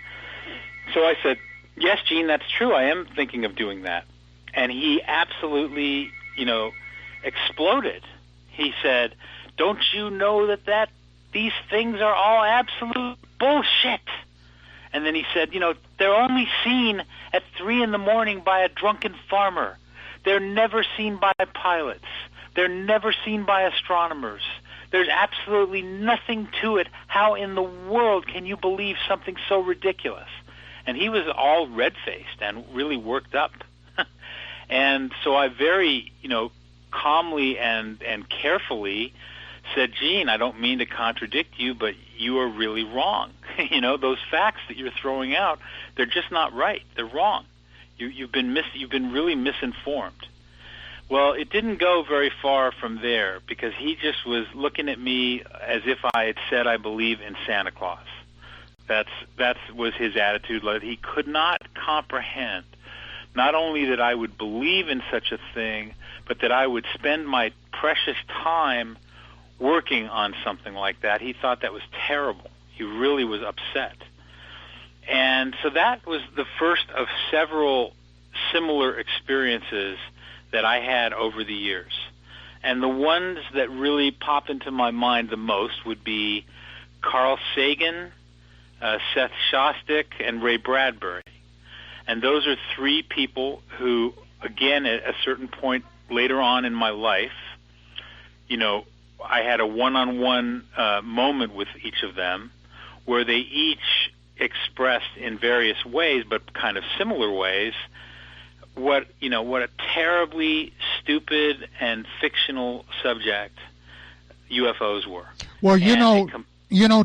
So I said, yes, Gene, that's true. I am thinking of doing that. And he absolutely, exploded. He said, "Don't you know that these things are all absolute bullshit?" And then he said, they're only seen at 3 a.m. by a drunken farmer. They're never seen by pilots. They're never seen by astronomers. There's absolutely nothing to it. How in the world can you believe something so ridiculous? And he was all red-faced and really worked up. And so I very, calmly and carefully said, "Gene, I don't mean to contradict you, but you are really wrong. Those facts that you're throwing out, they're just not right. They're wrong. You've been really misinformed." Well, it didn't go very far from there, because he just was looking at me as if I had said I believe in Santa Claus. That was his attitude. Like, he could not comprehend not only that I would believe in such a thing, but that I would spend my precious time working on something like that. He thought that was terrible. He really was upset. And so that was the first of several similar experiences that I had over the years. And the ones that really pop into my mind the most would be Carl Sagan, Seth Shostak, and Ray Bradbury. And those are 3 people who, again, at a certain point later on in my life, I had a one-on-one moment with each of them where they each expressed in various ways, but kind of similar ways, what a terribly stupid and fictional subject UFOs were. Well,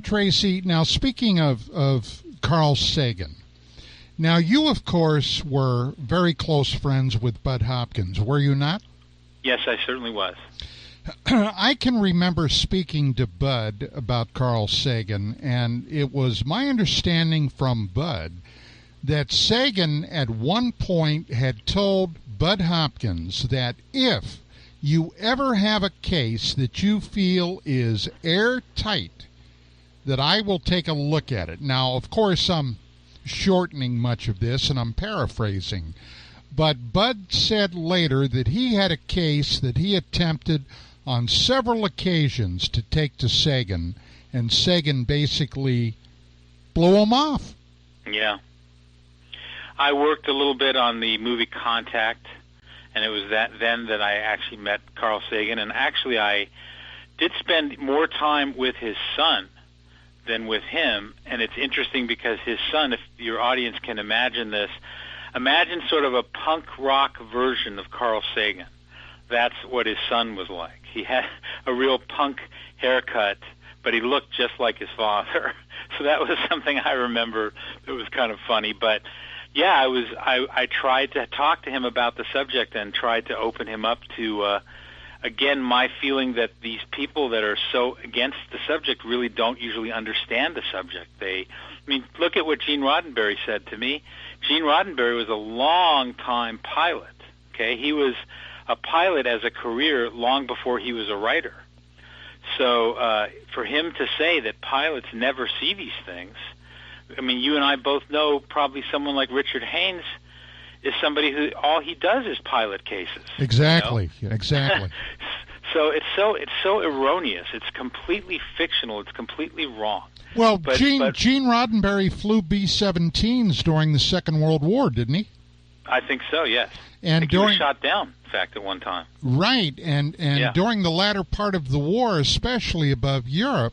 Tracy, now speaking of Carl Sagan, now you, of course, were very close friends with Bud Hopkins, were you not? Yes, I certainly was. I can remember speaking to Bud about Carl Sagan, and it was my understanding from Bud that Sagan at one point had told Bud Hopkins that if you ever have a case that you feel is airtight, that I will take a look at it. Now, of course, I'm shortening much of this, and I'm paraphrasing, but Bud said later that he had a case that he attempted on several occasions to take to Sagan, and Sagan basically blew him off. Yeah. I worked a little bit on the movie Contact, and it was then that I actually met Carl Sagan. And actually, I did spend more time with his son than with him. And it's interesting because his son, if your audience can imagine this, imagine sort of a punk rock version of Carl Sagan. That's what his son was like. He had a real punk haircut, but he looked just like his father. So that was something I remember that was kind of funny. But yeah, I tried to talk to him about the subject and tried to open him up to, again, my feeling that these people that are so against the subject really don't usually understand the subject. Look at what Gene Roddenberry said to me. Gene Roddenberry was a long-time pilot. Okay, he was a pilot as a career long before he was a writer. So for him to say that pilots never see these things, you and I both know probably someone like Richard Haynes is somebody who all he does is pilot cases. Exactly, exactly. So it's so erroneous. It's completely fictional. It's completely wrong. Well, Gene Roddenberry flew B-17s during the Second World War, didn't he? I think so, yes. And he was shot down, in fact, at one time. Right, and yeah. During the latter part of the war, especially above Europe,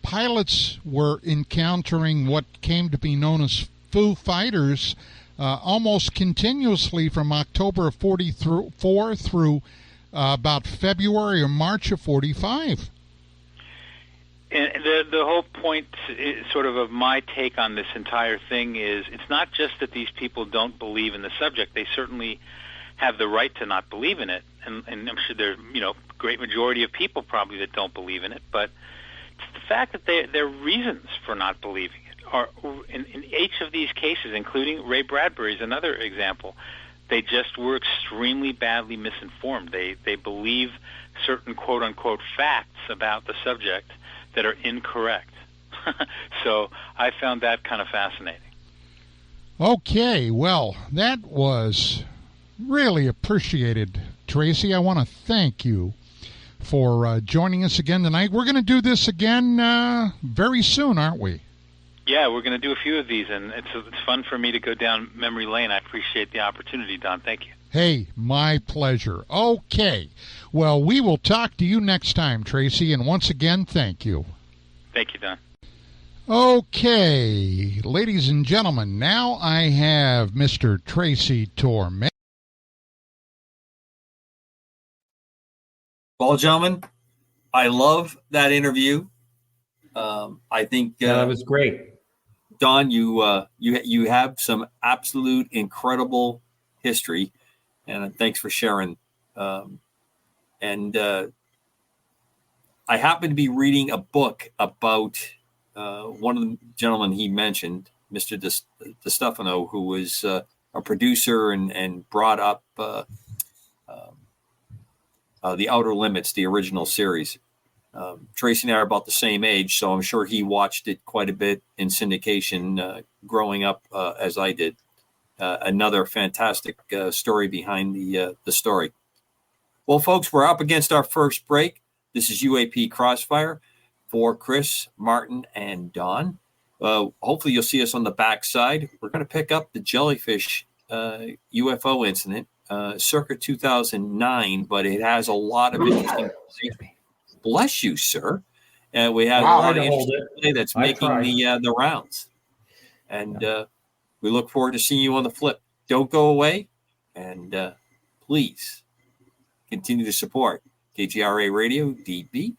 pilots were encountering what came to be known as Foo Fighters almost continuously from October of 44 through about February or March of 45. And the whole point sort of my take on this entire thing is it's not just that these people don't believe in the subject. They certainly have the right to not believe in it. And I'm sure there's, great majority of people probably that don't believe in it. But it's the fact that there are reasons for not believing it. Or in each of these cases, including Ray Bradbury's another example, they just were extremely badly misinformed. They believe certain quote-unquote facts about the subject that are incorrect. So I found that kind of fascinating. Okay, well, that was Really appreciated, Tracy. I want to thank you for joining us again tonight. We're going to do this again very soon, aren't we? Yeah, we're going to do a few of these, and it's fun for me to go down memory lane. I appreciate the opportunity, Don. Thank you. Hey, my pleasure. Okay. Well, we will talk to you next time, Tracy, and once again, thank you. Thank you, Don. Okay, ladies and gentlemen, now I have Mr. Tracy Torme. Well, gentlemen, I love that interview. I think that was great. Don, you have some absolute incredible history, and thanks for sharing. I happen to be reading a book about one of the gentlemen he mentioned, Mr. DeStefano, who was a producer and brought up The Outer Limits, the original series. Tracy and I are about the same age, so I'm sure he watched it quite a bit in syndication growing up as I did. Another fantastic story behind the story. Well, folks, we're up against our first break. This is UAP Crossfire for Chris, Martin, and Don. Hopefully you'll see us on the backside. We're going to pick up the jellyfish UFO incident circa 2009, but it has a lot of interesting. Bless you, sir. We have a lot of interesting that's making the rounds. And we look forward to seeing you on the flip. Don't go away. And please continue to support KGRA Radio DB.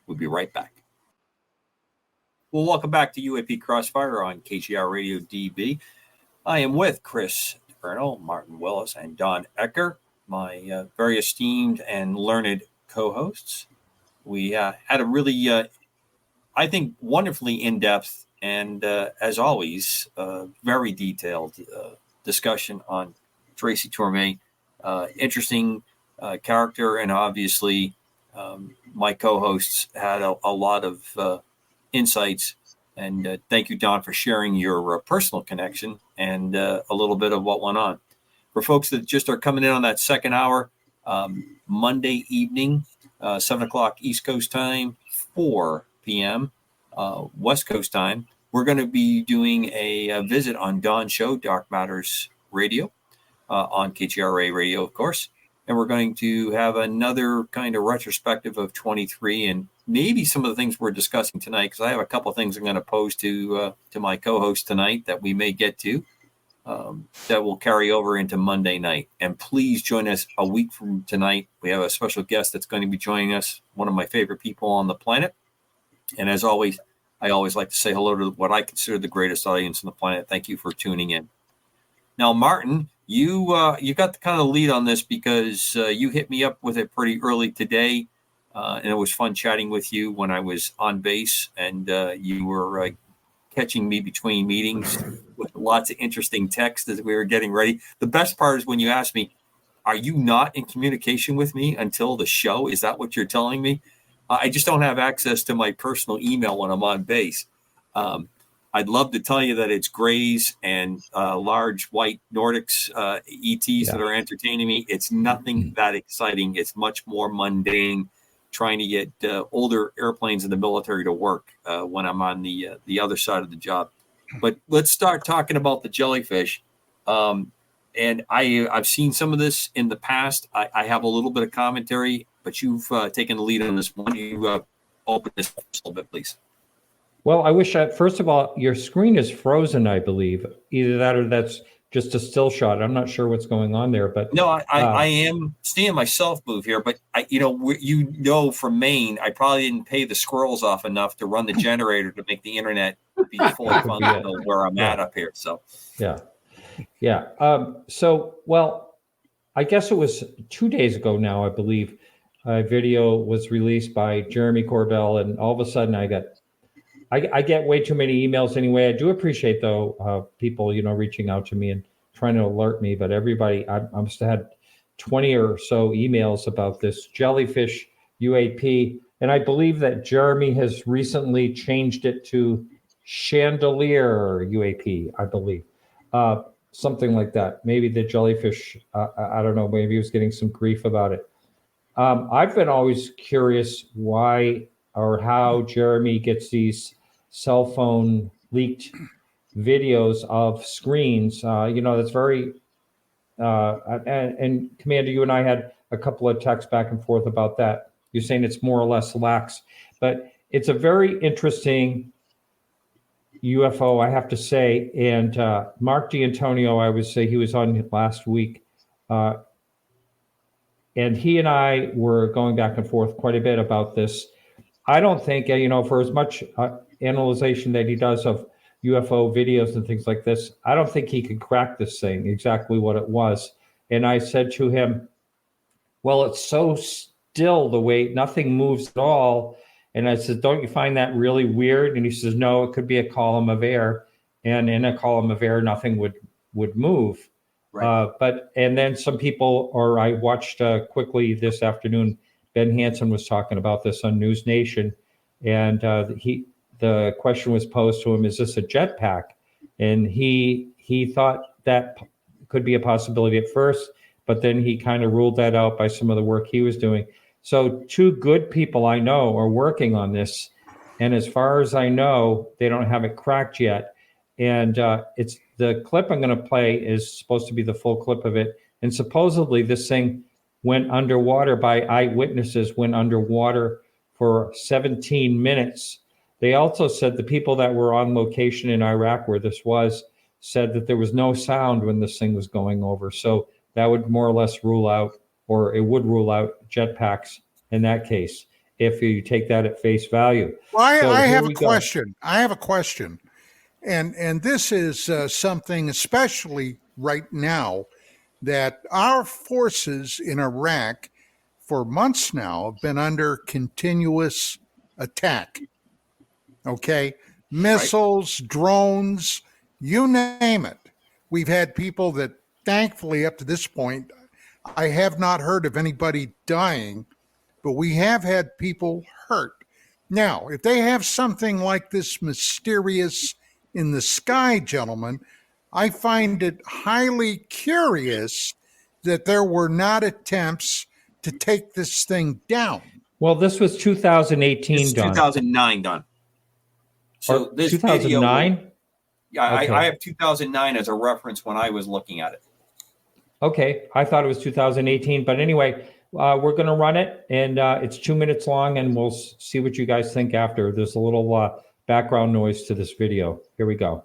We'll be right back. Well, welcome back to UAP Crossfire on KGR Radio DB. I am with Chris DeFerno, Martin Willis, and Don Ecker, my very esteemed and learned co-hosts. We had a really, I think, wonderfully in-depth and, as always, very detailed discussion on Tracy Torme. Interesting character, and obviously my co-hosts had a lot of insights. And thank you, Don, for sharing your personal connection and a little bit of what went on. For folks that just are coming in on that second hour, Monday evening, 7 o'clock East Coast time, 4 p.m. West Coast time, we're going to be doing a visit on Don's show, Dark Matters Radio, on KGRA Radio, of course. And we're going to have another kind of retrospective of 23 and maybe some of the things we're discussing tonight, because I have a couple of things I'm going to pose to my co-host tonight that we may get to that will carry over into Monday night. And please join us a week from tonight. We have a special guest that's going to be joining us, one of my favorite people on the planet. And as always, I always like to say hello to what I consider the greatest audience on the planet. Thank you for tuning in. Now, Martin, you got the kind of lead on this because you hit me up with it pretty early today. And it was fun chatting with you when I was on base, and you were catching me between meetings with lots of interesting texts as we were getting ready. The best part is when you asked me, are you not in communication with me until the show? Is that what you're telling me? I just don't have access to my personal email when I'm on base. I'd love to tell you that it's grays and large white Nordics ETs that are entertaining me. It's nothing that exciting. It's much more mundane, trying to get older airplanes in the military to work when I'm on the other side of the job. But let's start talking about the jellyfish. And I've seen some of this in the past. I have a little bit of commentary, but you've taken the lead on this one. You open this up a little bit, please. Well, I wish first of all, your screen is frozen, I believe. Either that or that's just a still shot. I'm not sure what's going on there, but no, I am seeing myself move here. But from Maine, I probably didn't pay the squirrels off enough to run the generator to make the internet be fully functional where I'm at up here. So yeah. Well, I guess it was 2 days ago now, I believe. A video was released by Jeremy Corbell, and all of a sudden I get way too many emails anyway. I do appreciate, though, people, reaching out to me and trying to alert me. But everybody, I must have had 20 or so emails about this jellyfish UAP. And I believe that Jeremy has recently changed it to chandelier UAP, I believe. something like that. Maybe the jellyfish, I don't know, maybe he was getting some grief about it. I've been always curious why or how Jeremy gets these cell phone leaked videos of screens. That's very, and Commander, you and I had a couple of texts back and forth about that. You're saying it's more or less lax, but it's a very interesting UFO, I have to say. And Mark D'Antonio, I would say he was on last week, and he and I were going back and forth quite a bit about this. I don't think, for as much analyzation that he does of UFO videos and things like this, I don't think he could crack this thing, exactly what it was. And I said to him, well, it's so still the way, nothing moves at all. And I said, don't you find that really weird? And he says, no, it could be a column of air. And in a column of air, nothing would move. Right. And then some people, or I watched quickly this afternoon, Ben Hansen was talking about this on News Nation. And the question was posed to him, is this a jetpack? And he thought that could be a possibility at first, but then he kind of ruled that out by some of the work he was doing. So 2 good people I know are working on this. And as far as I know, they don't have it cracked yet. And it's the clip I'm going to play is supposed to be the full clip of it. And supposedly this thing went underwater by eyewitnesses, went underwater for 17 minutes. They also said the people that were on location in Iraq where this was said that there was no sound when this thing was going over. So that would more or less rule out, or it would rule out jetpacks in that case, if you take that at face value. Well, I have a question. I have a question. And this is something, especially right now, that our forces in Iraq for months now have been under continuous attack. Okay? Missiles, right. Drones, you name it. We've had people that, thankfully, up to this point, I have not heard of anybody dying, but we have had people hurt. Now, if they have something like this mysterious in the sky, gentlemen, I find it highly curious that there were not attempts to take this thing down. Well, this was 2018, this is Don. 2009, Don. So or this 2009? Video, yeah, okay. I have 2009 as a reference when I was looking at it. Okay, I thought it was 2018, but anyway, we're going to run it, and it's 2 minutes long, and we'll see what you guys think after. There's a little background noise to this video. Here we go.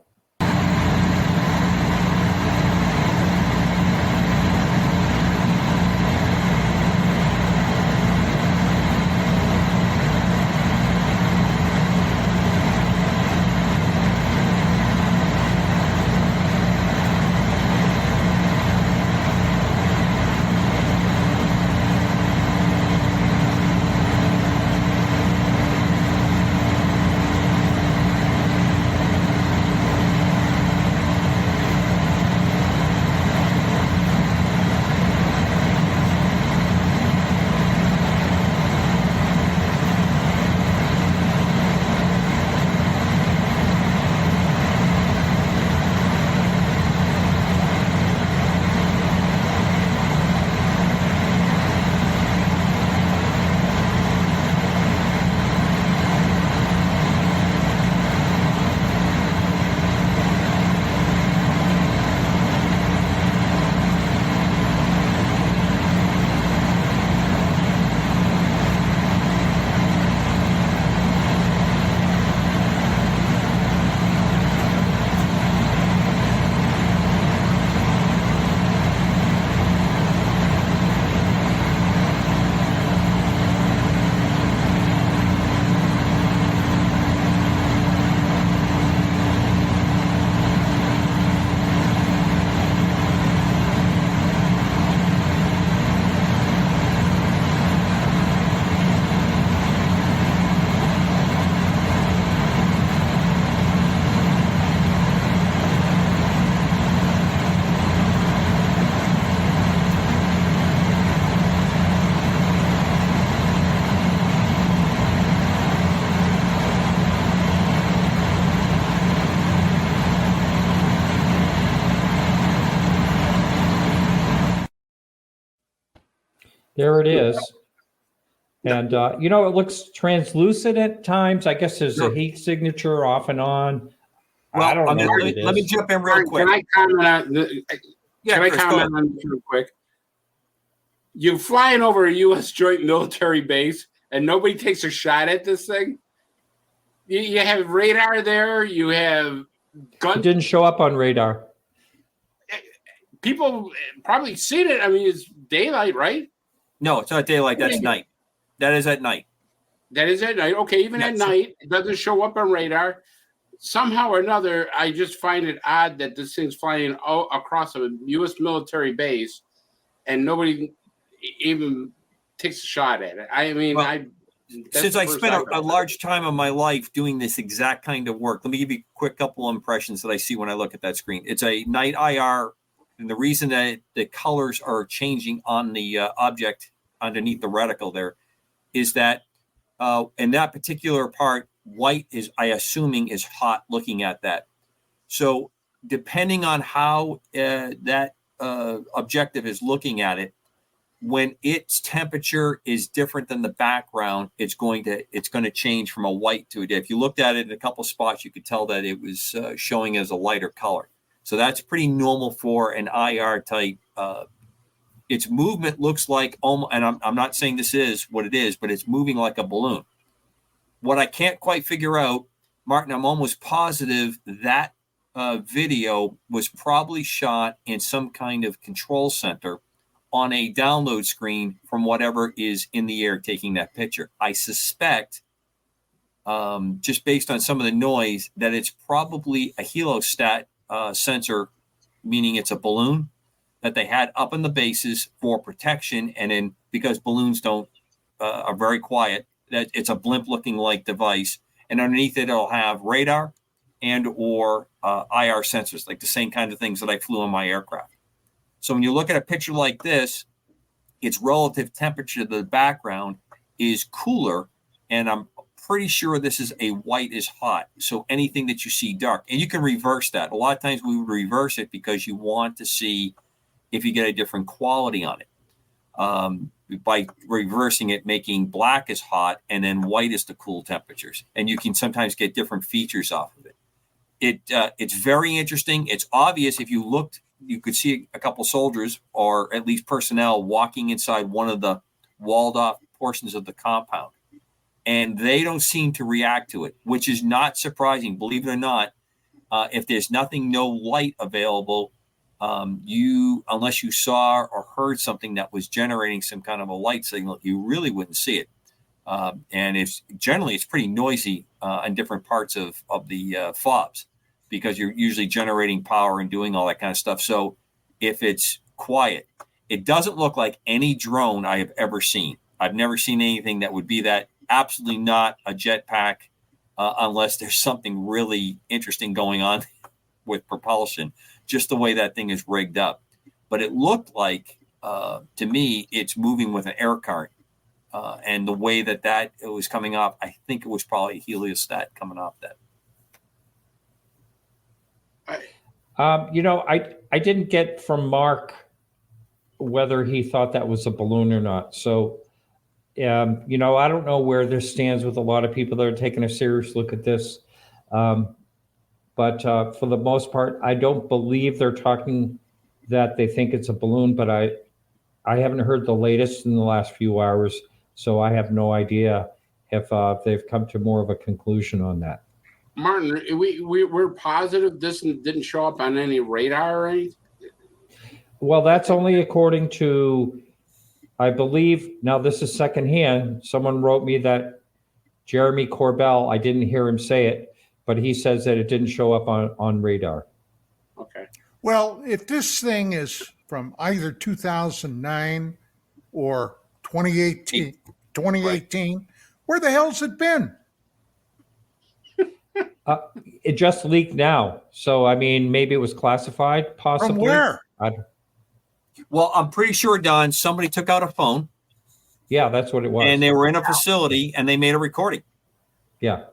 There it is. And, it looks translucent at times. I guess there's a heat signature off and on. Well, I don't know what it is. let me jump in real quick. Can I comment on Chris, go ahead. this real quick? You're flying over a U.S. joint military base, and nobody takes a shot at this thing? You have radar there. You have guns. It didn't show up on radar. People probably seen it. I mean, it's daylight, right? No, it's not daylight. That's night. That is at night. That is at night. Okay, even at night, it doesn't show up on radar. Somehow or another, I just find it odd that this thing's flying across a U.S. military base, and nobody even takes a shot at it. I mean, since I spent a large time of my life doing this exact kind of work, let me give you a quick couple of impressions that I see when I look at that screen. It's a night IR, and the reason that the colors are changing on the object underneath the reticle there is that in that particular part, white is, I assuming, is hot looking at that. So depending on how that objective is looking at it, when its temperature is different than the background, it's going to change from a white to a day. If you looked at it in a couple spots, you could tell that it was showing as a lighter color. So that's pretty normal for an IR type. Its movement looks like, and I'm not saying this is what it is, but it's moving like a balloon. What I can't quite figure out, Martin, I'm almost positive that video was probably shot in some kind of control center on a download screen from whatever is in the air taking that picture. I suspect, just based on some of the noise, that it's probably a helostat sensor, meaning it's a balloon that they had up in the bases for protection, and then because balloons are very quiet, that it's a blimp looking like device, and underneath it it'll have radar and or IR sensors, like the same kind of things that I flew on my aircraft. So when you look at a picture like this, its relative temperature to the background is cooler, and I'm pretty sure this is a white is hot. So anything that you see dark, and you can reverse that. A lot of times we would reverse it because you want to see if you get a different quality on it. By reversing it, making black is hot and then white is the cool temperatures. And you can sometimes get different features off of it. It's very interesting. It's obvious if you looked, you could see a couple soldiers or at least personnel walking inside one of the walled off portions of the compound. And they don't seem to react to it, which is not surprising. Believe it or not, if there's no light available, unless you saw or heard something that was generating some kind of a light signal, you really wouldn't see it. And it's pretty noisy in different parts of the FOBs, because you're usually generating power and doing all that kind of stuff. So if it's quiet, it doesn't look like any drone I have ever seen. I've never seen anything that would be that. Absolutely not a jetpack, unless there's something really interesting going on with propulsion, just the way that thing is rigged up. But it looked like, to me, it's moving with an air current. And the way that it was coming off, I think it was probably a heliostat coming off that. I didn't get from Mark whether he thought that was a balloon or not. So, I don't know where this stands with a lot of people that are taking a serious look at this. But for the most part, I don't believe they're talking that they think it's a balloon, but I haven't heard the latest in the last few hours, so I have no idea if they've come to more of a conclusion on that. Martin, we're positive this didn't show up on any radar or anything? Well, that's only according to, I believe, now this is secondhand, someone wrote me that Jeremy Corbell, I didn't hear him say it, but he says that it didn't show up on radar. Okay. Well, if this thing is from either 2009 or 2018, right. Where the hell's it been? It just leaked now. So, I mean, maybe it was classified, possibly. From where? Well, I'm pretty sure, Don, somebody took out a phone. Yeah, that's what it was. And they were in a facility and they made a recording. Yeah.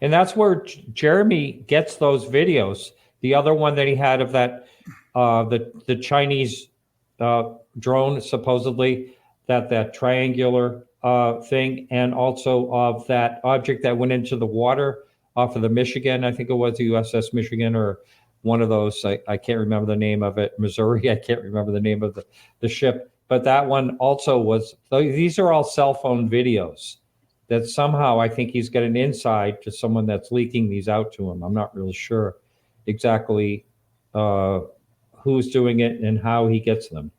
And that's where Jeremy gets those videos. The other one that he had of that, the Chinese drone, supposedly, that triangular thing, and also of that object that went into the water off of the Michigan. I think it was the USS Michigan or one of those. I can't remember the name of it. Missouri. I can't remember the name of the ship. But that one also was. These are all cell phone videos that somehow I think he's got an insight to someone that's leaking these out to him. I'm not really sure exactly who's doing it and how he gets them.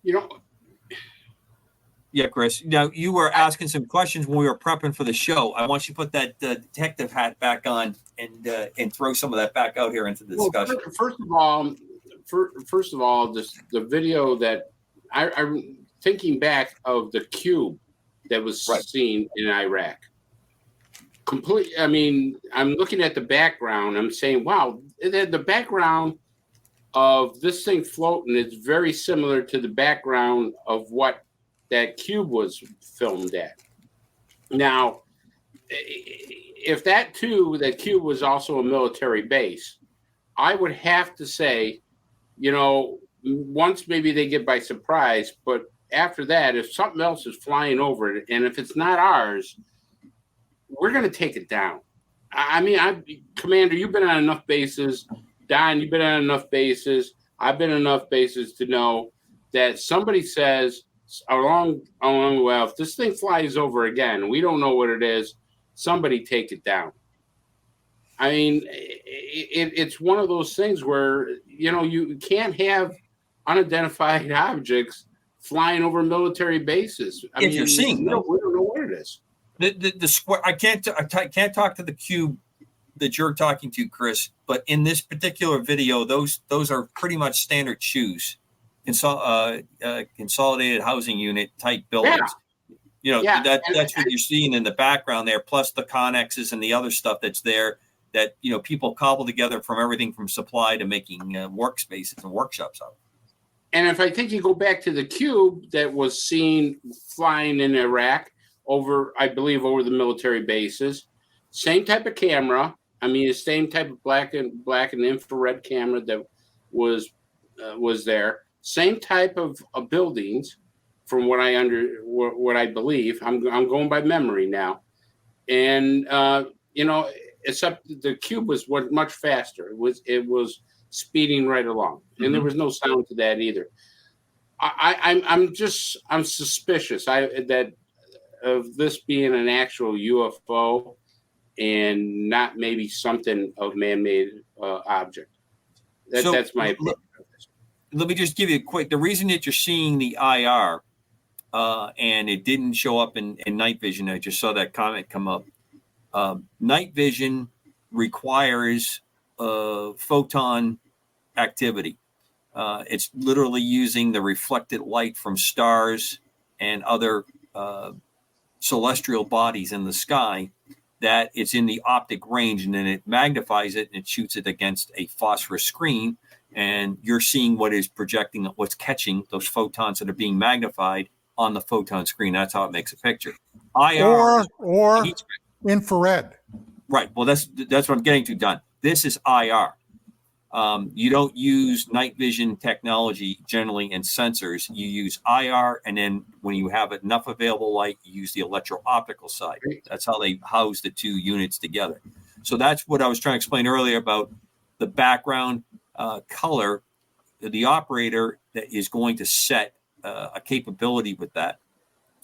You know, Yeah, Chris. Now, you were asking some questions when we were prepping for the show. I want you to put that detective hat back on and throw some of that back out here into the discussion. Well, first of all, the video that I'm thinking back of the cube that was seen in Iraq. I mean, I'm looking at the background. I'm saying, wow, the background of this thing floating is very similar to the background of what that cube was filmed at. Now, if that cube was also a military base, I would have to say, once maybe they get by surprise, but after that, if something else is flying over it, and if it's not ours, we're going to take it down. I mean, Commander, you've been on enough bases. Don, you've been on enough bases. I've been on enough bases to know that somebody says along the way, if this thing flies over again, we don't know what it is, somebody take it down. I mean, it's one of those things where, you can't have unidentified objects flying over military bases. You're seeing them, we don't know what it is. The square. I can't talk to the cube that you're talking to, Chris. But in this particular video, those are pretty much standard shoes, consolidated housing unit type buildings. Yeah. That's what you're seeing in the background there, plus the connexes and the other stuff that's there that people cobble together from everything from supply to making workspaces and workshops out. And if I think you go back to the cube that was seen flying in Iraq I believe over the military bases, same type of camera. I mean, the same type of black and infrared camera that was there. Same type of buildings, from what I believe. I'm going by memory now, and except the cube was much faster. It was speeding right along, and there was no sound to that either. I'm suspicious of this being an actual UFO and not maybe something of man-made object. That's my opinion. Let me just give you the reason that you're seeing the IR and it didn't show up in night vision. I just saw that comment come up. Night vision requires photon activity. It's literally using the reflected light from stars and other celestial bodies in the sky that it's in the optic range, and then it magnifies it and it shoots it against a phosphorus screen, and you're seeing what is projecting, what's catching those photons that are being magnified on the photon screen. That's how it makes a picture. IR or infrared. Right. Well, that's what I'm getting to, Don. This is IR. You don't use night vision technology generally in sensors. You use IR, and then when you have enough available light, you use the electro-optical side. That's how they house the two units together. So that's what I was trying to explain earlier about the background color. The operator that is going to set a capability with that,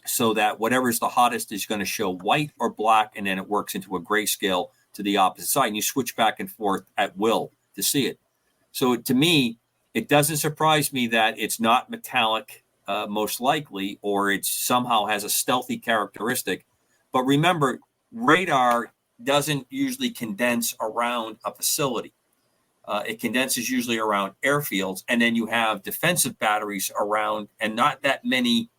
so that whatever's the hottest is going to show white or black, and then it works into a grayscale to the opposite side, and you switch back and forth at will to see it. So to me, it doesn't surprise me that it's not metallic, most likely, or it somehow has a stealthy characteristic. But remember, radar doesn't usually condense around a facility. It condenses usually around airfields, and then you have defensive batteries around, and not that many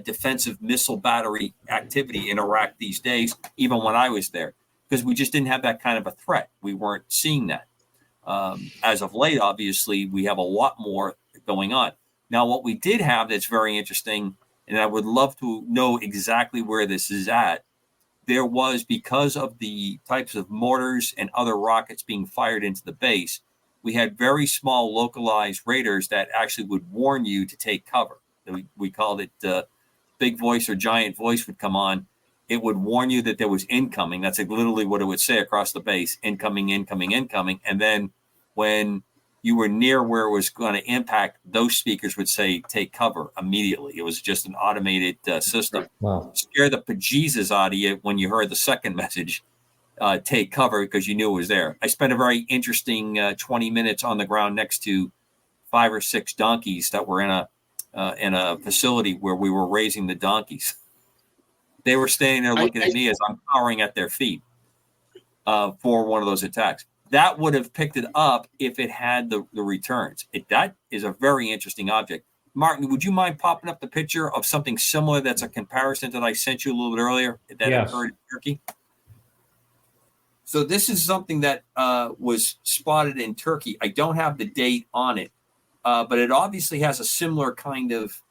defensive missile battery activity in Iraq these days, even when I was there, because we just didn't have that kind of a threat. We weren't seeing that. As of late, obviously, we have a lot more going on. Now, what we did have that's very interesting, and I would love to know exactly where this is at, there was, because of the types of mortars and other rockets being fired into the base, we had very small localized radars that actually would warn you to take cover. We called it big voice or giant voice would come on. It would warn you that there was incoming. That's like literally what it would say across the base: incoming, incoming, incoming. And then when you were near where it was going to impact, those speakers would say, take cover immediately. It was just an automated system. Wow. Scare the bejesus out of you when you heard the second message, take cover, because you knew it was there. I spent a very interesting 20 minutes on the ground next to 5 or 6 donkeys that were in a facility where we were raising the donkeys. They were standing there looking at me as I'm powering at their feet for one of those attacks. That would have picked it up if it had the returns. That is a very interesting object. Martin, would you mind popping up the picture of something similar that's a comparison that I sent you a little bit earlier that occurred in Turkey? So this is something that was spotted in Turkey. I don't have the date on it, but it obviously has a similar kind of...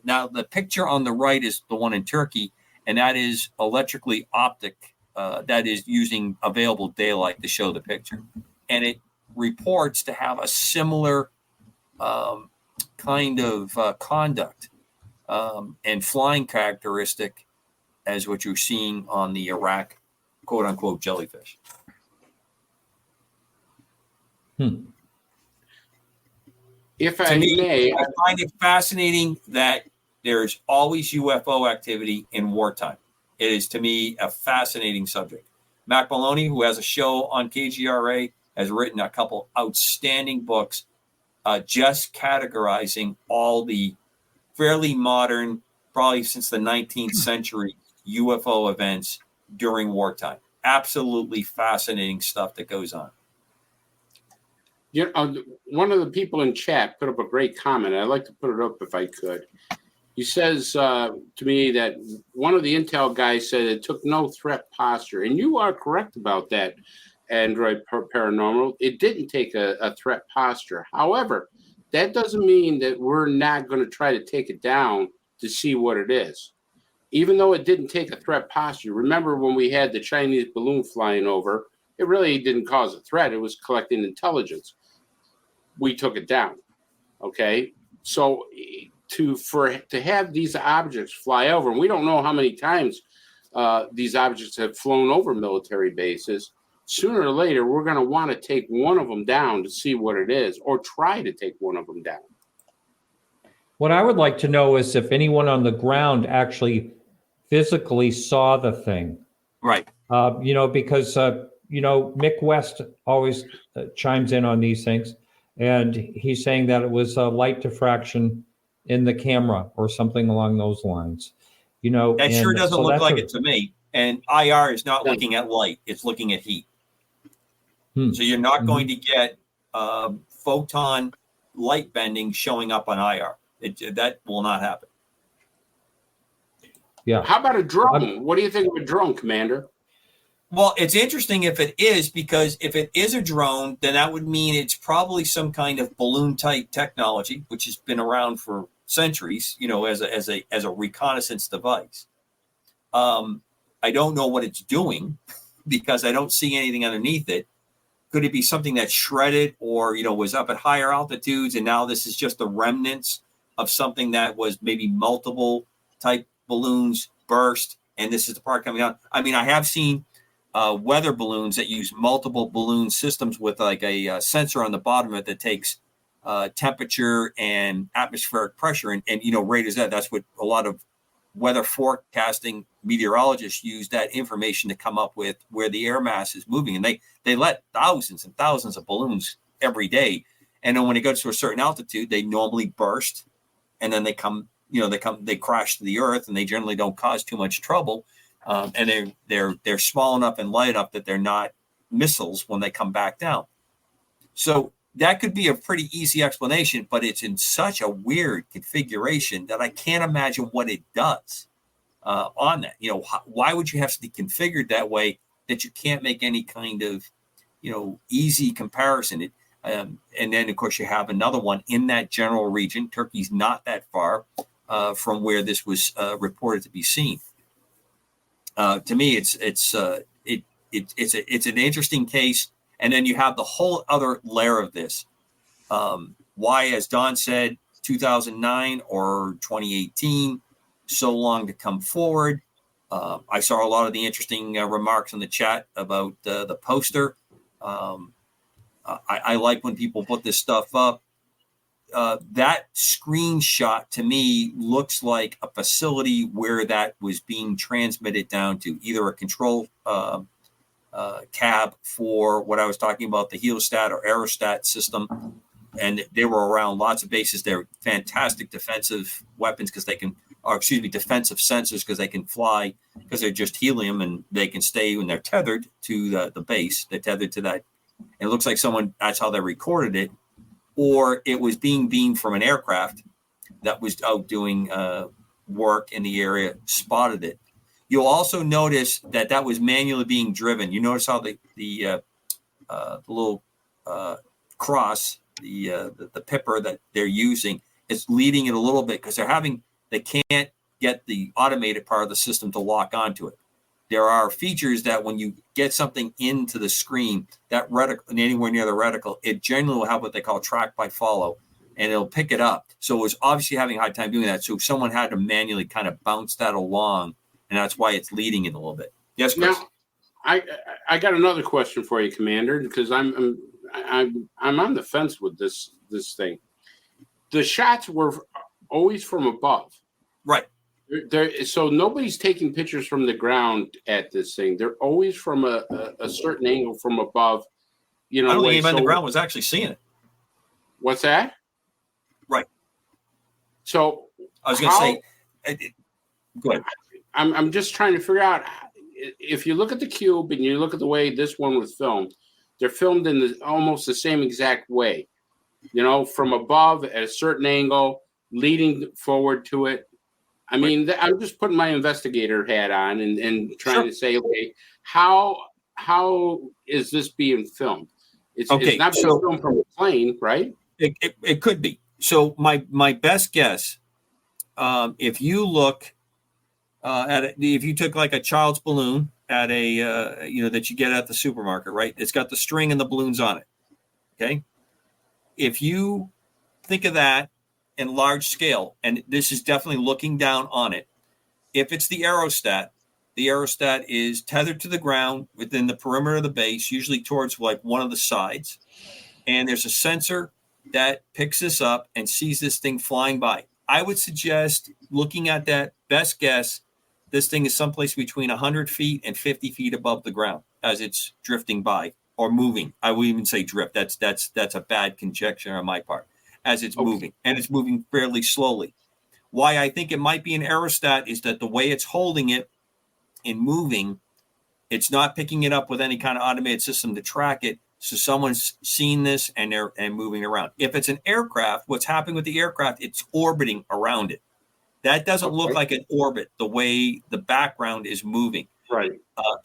Now, the picture on the right is the one in Turkey, and that is electrically optic. That is using available daylight to show the picture. And it reports to have a similar kind of conduct and flying characteristic as what you're seeing on the Iraq quote-unquote jellyfish. If I may, I find it fascinating that there's always UFO activity in wartime. It is, to me, a fascinating subject. Mac Maloney, who has a show on KGRA, has written a couple outstanding books just categorizing all the fairly modern, probably since the 19th century, UFO events during wartime. Absolutely fascinating stuff that goes on. You know, one of the people in chat put up a great comment. I'd like to put it up if I could. He says to me that one of the intel guys said it took no threat posture. And you are correct about that, Android Paranormal. It didn't take a threat posture. However, that doesn't mean that we're not going to try to take it down to see what it is. Even though it didn't take a threat posture. Remember when we had the Chinese balloon flying over, it really didn't cause a threat. It was collecting intelligence. We took it down. Okay? So to have these objects fly over, and we don't know how many times these objects have flown over military bases, sooner or later we're going to want to take one of them down to see what it is, or try to take one of them down. What I would like to know is if anyone on the ground actually physically saw the thing. Right. Because Mick West always chimes in on these things, and he's saying that it was light diffraction in the camera or something along those lines. That sure doesn't look like it to me. And IR is not looking at light; it's looking at heat. So you're not going to get photon light bending showing up on IR. That will not happen. Yeah. How about a drone? What do you think of a drone, Commander? Well, it's interesting if it is, because if it is a drone, then that would mean it's probably some kind of balloon type technology, which has been around for centuries, as a reconnaissance device. I don't know what it's doing because I don't see anything underneath it. Could it be something that shredded or, was up at higher altitudes, and now this is just the remnants of something that was maybe multiple type balloons burst, and this is the part coming out? I mean, I have seen weather balloons that use multiple balloon systems with like a sensor on the bottom of it that takes temperature and atmospheric pressure, and radars that's what a lot of weather forecasting meteorologists use that information to come up with where the air mass is moving, and they let thousands and thousands of balloons every day, and then when it goes to a certain altitude, they normally burst, and then they crash to the earth, and they generally don't cause too much trouble. And they're small enough and light enough that they're not missiles when they come back down. So that could be a pretty easy explanation, but it's in such a weird configuration that I can't imagine what it does on that. Why would you have to be configured that way that you can't make any kind of, easy comparison? And then, of course, you have another one in that general region. Turkey's not that far from where this was reported to be seen. To me, it's an interesting case, And then you have the whole other layer of this. Why, as Don said, 2009 or 2018, so long to come forward. I saw a lot of the interesting remarks in the chat about the poster. I like when people put this stuff up. That screenshot to me looks like a facility where that was being transmitted down to, either a control cab for what I was talking about, the heliostat or aerostat system. And they were around lots of bases. They're fantastic defensive weapons because they can, defensive sensors because they can fly, because they're just helium and they can stay when they're tethered to the base. They're tethered to that. And it looks like that's how they recorded it. Or it was being beamed from an aircraft that was out doing work in the area, spotted it. You'll also notice that was manually being driven. You notice how the little cross, the pipper that they're using is leading it a little bit because they can't get the automated part of the system to lock onto it. There are features that when you get something into the screen, that reticle, and anywhere near the reticle, it generally will have what they call track by follow, and it'll pick it up. So it was obviously having a hard time doing that. So someone had to manually kind of bounce that along, and that's why it's leading it a little bit. Yes, Chris? Now, I got another question for you, Commander, because I'm on the fence with this thing. The shots were always from above. Right. So nobody's taking pictures from the ground at this thing. They're always from a certain angle from above. I don't think anybody on the ground was actually seeing it. What's that? Right. So I was going to say, go ahead. I'm just trying to figure out, if you look at the cube and you look at the way this one was filmed, they're filmed in almost the same exact way, from above at a certain angle, leading forward to it. I mean, I'm just putting my investigator hat on and trying to say, okay, how is this being filmed? It's not being filmed from a plane, right? It could be. So my best guess, if you look if you took like a child's balloon at a that you get at the supermarket, right? It's got the string and the balloons on it. Okay, if you think of that in large scale, and this is definitely looking down on it. If it's the aerostat is tethered to the ground within the perimeter of the base, usually towards like one of the sides. And there's a sensor that picks this up and sees this thing flying by. I would suggest looking at that, best guess, this thing is someplace between 100 feet and 50 feet above the ground as it's drifting by or moving. I would even say drift. That's a bad conjecture on my part. As it's moving, and it's moving fairly slowly. Why I think it might be an aerostat is that the way it's holding it and moving, it's not picking it up with any kind of automated system to track it. So someone's seen this and they're moving around. If it's an aircraft, what's happening with the aircraft, it's orbiting around it. That doesn't look like an orbit the way the background is moving. Right.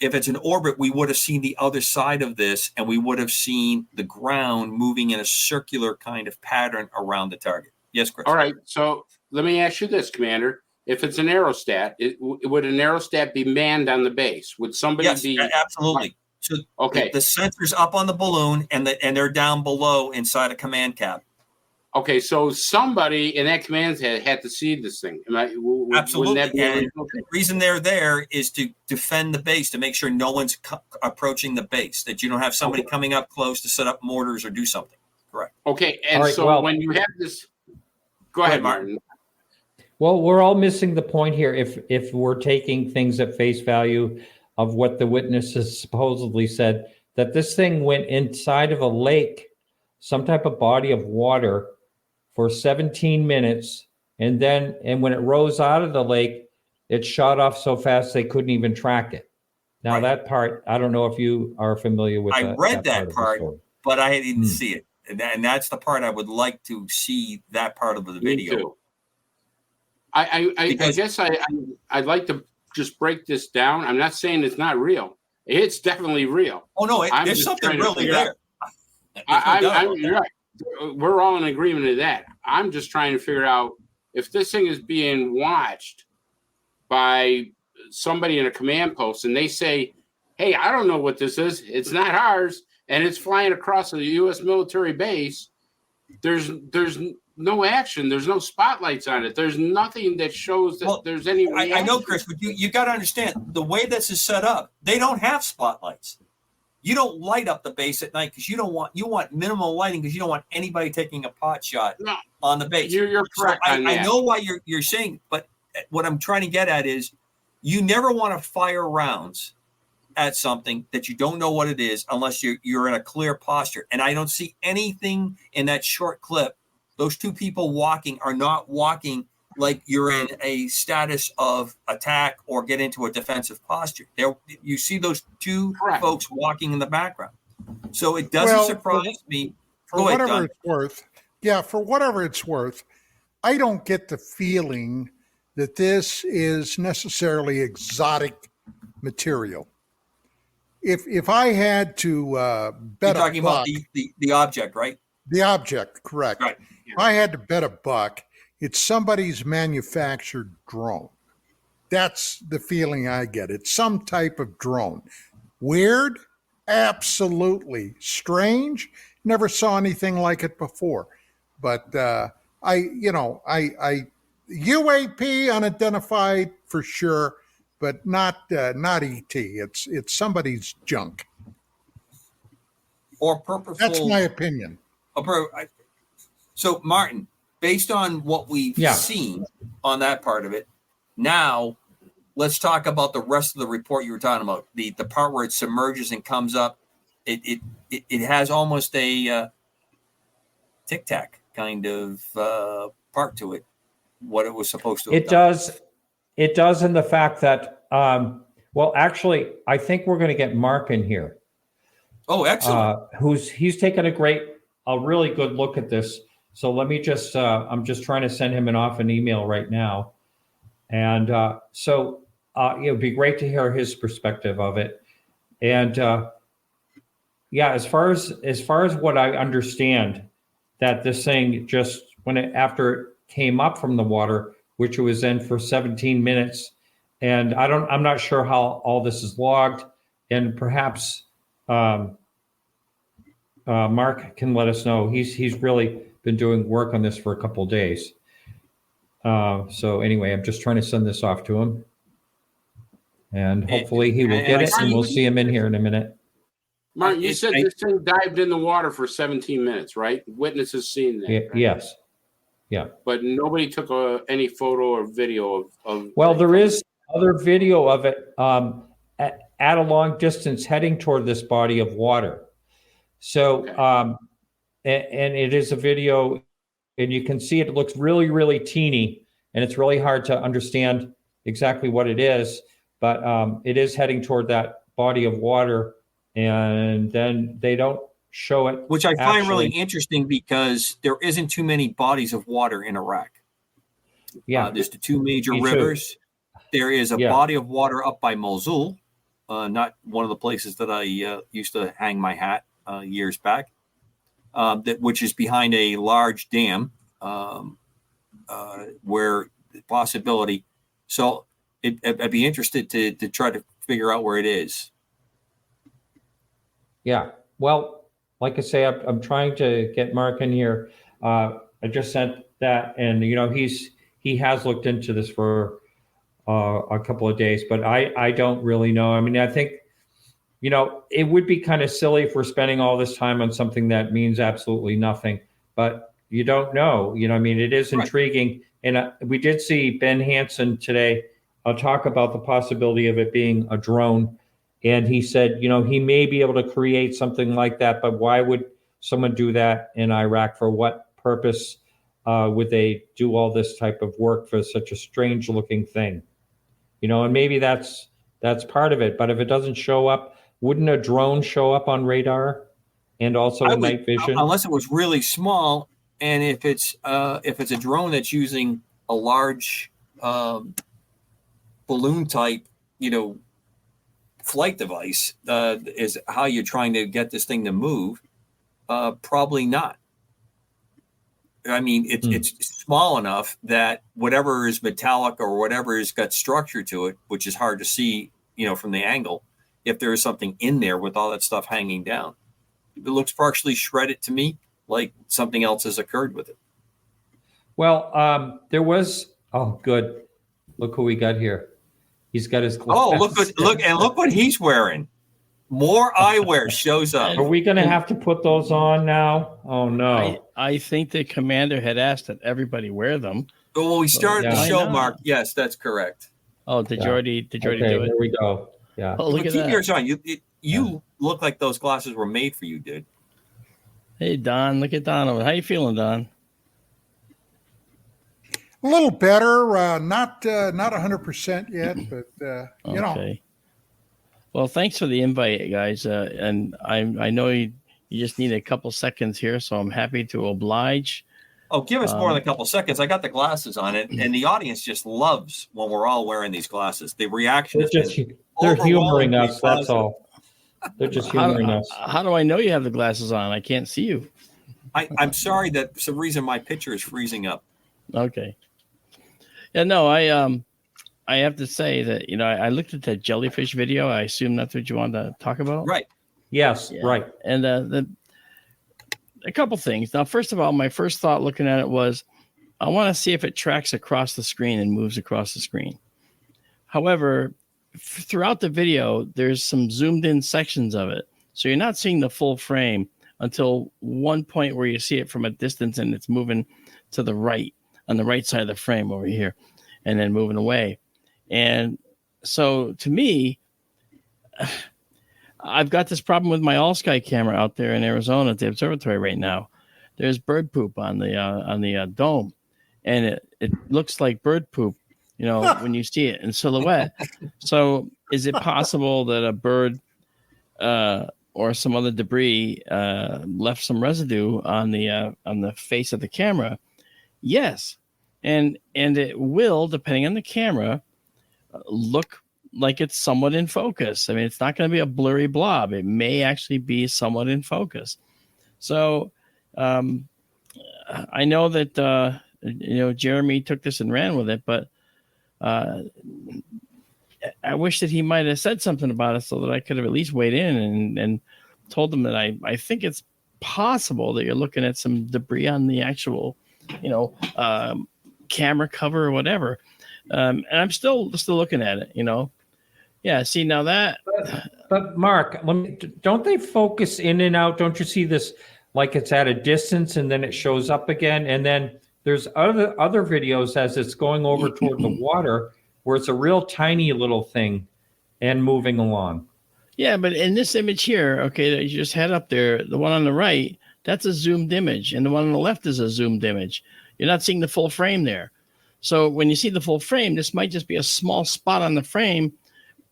If it's an orbit, we would have seen the other side of this, and we would have seen the ground moving in a circular kind of pattern around the target. Yes, Chris. All right. So let me ask you this, Commander. If it's an aerostat, would an aerostat be manned on the base? Would somebody be? Yes, absolutely. So the sensor's up on the balloon, and they're down below inside a command cab. Okay, so somebody in that command had to see this thing. Absolutely. And the reason they're there is to defend the base, to make sure no one's approaching the base, that you don't have somebody coming up close to set up mortars or do something. Correct. Okay, and when you have this, go ahead, Martin. Well, we're all missing the point here. If we're taking things at face value of what the witnesses supposedly said, that this thing went inside of a lake, some type of body of water, for 17 minutes, and when it rose out of the lake, it shot off so fast they couldn't even track it. Now that part, I don't know if you are familiar with. I read that part, but I didn't see it, and that's the part I would like to see. That part of the video. Too. I guess I'd like to just break this down. I'm not saying it's not real. It's definitely real. Oh no, there's something really there. You're right. We're all in agreement of that. I'm just trying to figure out if this thing is being watched by somebody in a command post and they say, hey, I don't know what this is. It's not ours. and it's flying across a U.S. military base, there's no action. There's no spotlights on it. There's nothing that shows that there's any reaction. I know, Chris, but you got to understand the way this is set up. They don't have spotlights. You don't light up the base at night because you want minimal lighting because you don't want anybody taking a pot shot on the base. You're correct. So I know why you're saying, but what I'm trying to get at is you never want to fire rounds at something that you don't know what it is unless you're in a clear posture. And I don't see anything in that short clip. Those two people walking are not walking like you're in a status of attack or get into a defensive posture. You see those two folks walking in the background. So it doesn't surprise me. For whatever it's worth, I don't get the feeling that this is necessarily exotic material. If I had to bet, you're talking about the object, right? The object, correct. Right. If I had to bet a buck, it's somebody's manufactured drone. That's the feeling I get. It's some type of drone. Weird? Absolutely. Strange? Never saw anything like it before. But UAP unidentified for sure, but not ET. It's somebody's junk. Or purposeful. That's my opinion. So, Martin, based on what we've seen on that part of it, now let's talk about the rest of the report you were talking about. The part where it submerges and comes up. It has almost a tic tac kind of part to it. What it was supposed to. It does. It does in the fact that. Actually, I think we're going to get Mark in here. Oh, excellent. He's taken a really good look at this. So let me just, I'm just trying to send him an email right now. And it would be great to hear his perspective of it. And as far as what I understand, that this thing just, after it came up from the water, which it was in for 17 minutes, and I'm not sure how all this is logged, and perhaps Mark can let us know. He's really been doing work on this for a couple of days. So anyway, I'm just trying to send this off to him, and hopefully he will get it, and we'll see him in here in a minute. Mark, you said this thing dived in the water for 17 minutes, right? Witnesses seen that. Right? Yes. Yeah. But nobody took any photo or video of. Well, there is other video of it at a long distance heading toward this body of water. So, and it is a video, and you can see it looks really, really teeny, and it's really hard to understand exactly what it is, but it is heading toward that body of water, and then they don't show it. Which I find really interesting because there isn't too many bodies of water in Iraq. Yeah. There's the two major rivers. There is a body of water up by Mosul, not one of the places that I used to hang my hat years back, which is behind a large dam where the possibility. So I'd be interested to try to figure out where it is. Yeah. Well, like I say, I'm trying to get Mark in here. I just sent that, and he has looked into this for a couple of days, but I don't really know. I mean, I think it would be kind of silly if we're spending all this time on something that means absolutely nothing, but you don't know. I mean, it is intriguing, and we did see Ben Hansen today talk about the possibility of it being a drone. And he said, he may be able to create something like that, but why would someone do that in Iraq? For what purpose would they do all this type of work for such a strange looking thing? And maybe that's part of it. But if it doesn't show up, wouldn't a drone show up on radar and also night vision? Unless it was really small, and if it's a drone that's using a large balloon type, flight device is how you're trying to get this thing to move. Probably not. I mean, it's small enough that whatever is metallic or whatever has got structure to it, which is hard to see, from the angle, if there is something in there with all that stuff hanging down. looks partially shredded to me, like something else has occurred with it. Well, there was. Oh, good. Look who we got here. He's got his glasses. Oh, look what he's wearing. More eyewear shows up. Are we going to have to put those on now? Oh no! I think the commander had asked that everybody wear them. Well, we started the Why show, not? Mark. Yes, that's correct. Oh, did you already do it? Here we go. Yeah. Oh, look But at keep that. yours on. You look like those glasses were made for you, dude. Hey, Don, look at Don. How you feeling, Don? A little better, not 100% yet, but you know. Okay. Well, thanks for the invite, guys. And I know you just need a couple seconds here, so I'm happy to oblige. Oh, give us more than a couple seconds. I got the glasses on it, and the audience just loves when we're all wearing these glasses. The reaction is They're humoring us. That's all. They're just humoring us. How do I know you have the glasses on? I can't see you. I'm sorry that for some reason my picture is freezing up. Okay. Yeah, no, I have to say that, I looked at that jellyfish video. I assume that's what you wanted to talk about. Right. Yes. Yeah. Right. And a couple things. Now, first of all, my first thought looking at it was, I want to see if it tracks across the screen and moves across the screen. However, throughout the video, there's some zoomed in sections of it. So you're not seeing the full frame until one point where you see it from a distance and it's moving to the right, on the right side of the frame over here, and then moving away. And so to me, I've got this problem with my all sky camera out there in Arizona at the observatory right now. There's bird poop on the dome, and it looks like bird poop, when you see it in silhouette. So is it possible that a bird or some other debris left some residue on the face of the camera? Yes, and it will, depending on the camera, look like it's somewhat in focus. I mean, it's not going to be a blurry blob. It may actually be somewhat in focus. So I know that Jeremy took this and ran with it, but I wish that he might have said something about it so that I could have at least weighed in and told them that I think it's possible that you're looking at some debris on the actual camera cover or whatever. And I'm still looking at it, Yeah, see now that. But Mark, don't they focus in and out? Don't you see this like it's at a distance and then it shows up again? And then there's other videos as it's going over toward the water where it's a real tiny little thing and moving along. Yeah, but in this image here, okay, that you just had up there, the one on the right, that's a zoomed image, and the one on the left is a zoomed image. You're not seeing the full frame there. So when you see the full frame, this might just be a small spot on the frame,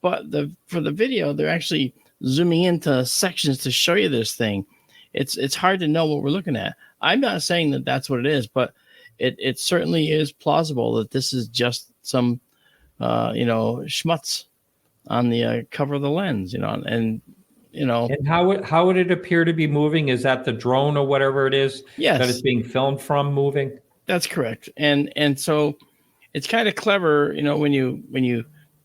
but for the video, they're actually zooming into sections to show you this thing. It's hard to know what we're looking at. I'm not saying that that's what it is, but it certainly is plausible that this is just some schmutz on the cover of the lens, And how would it appear to be moving? Is that the drone or whatever it is yes. that it's being filmed from moving? That's correct. And so it's kind of clever, when you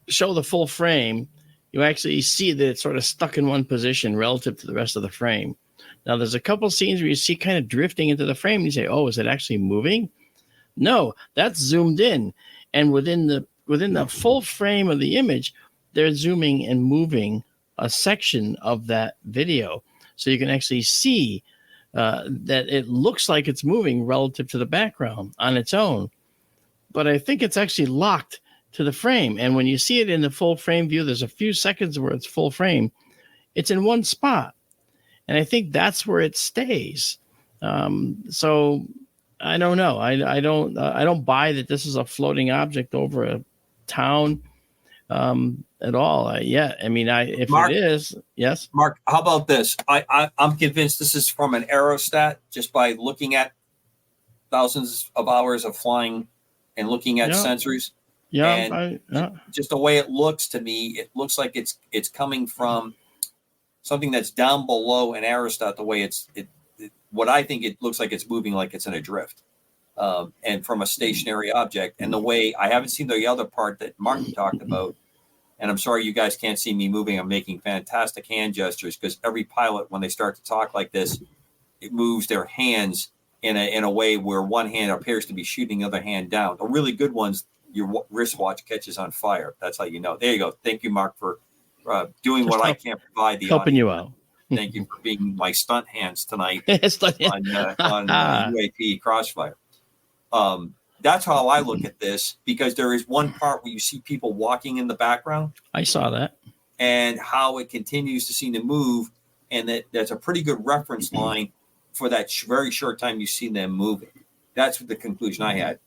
show the full frame, you actually see that it's sort of stuck in one position relative to the rest of the frame. Now, there's a couple scenes where you see kind of drifting into the frame. And you say, oh, is it actually moving? No, that's zoomed in. And within the full frame of the image, they're zooming and moving a section of that video. So you can actually see that it looks like it's moving relative to the background on its own. But I think it's actually locked to the frame. And when you see it in the full frame view, there's a few seconds where it's full frame. It's in one spot. And I think that's where it stays. So I don't know. I don't buy that this is a floating object over a town at all. Yeah. I mean, if Mark, it is, yes. Mark, how about this? I'm convinced this is from an aerostat just by looking at thousands of hours of flying and looking at sensors. Yeah. Just the way it looks to me, it looks like it's coming from something that's down below an aerostat. The way what I think it looks like it's moving like it's in a drift, and from a stationary object. And the way I haven't seen the other part that Martin talked about, And I'm sorry you guys can't see me moving. I'm making fantastic hand gestures because every pilot, when they start to talk like this, it moves their hands in a way where one hand appears to be shooting the other hand down. The really good ones, your wristwatch catches on fire. That's how you know. There you go. Thank you, Mark, for doing what I can't provide. Helping you out. Thank you for being my stunt hands tonight on Ah. UAP Crossfire. That's how I look at this, because there is one part where you see people walking in the background. I saw that. And how it continues to seem to move. And that's a pretty good reference line for that very short time you see them moving. That's the conclusion I had.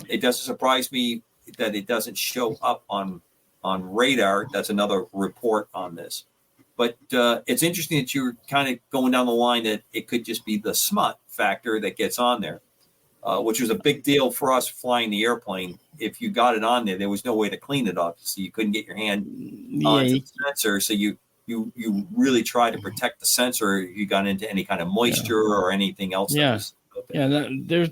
It doesn't surprise me that it doesn't show up on radar. That's another report on this. But it's interesting that you're kind of going down the line that it could just be the smut factor that gets on there, which was a big deal for us flying the airplane. If you got it on there was no way to clean it up. So you couldn't get your hand onto the sensor. So you really try to protect the sensor if you got into any kind of moisture or anything else. Yeah. There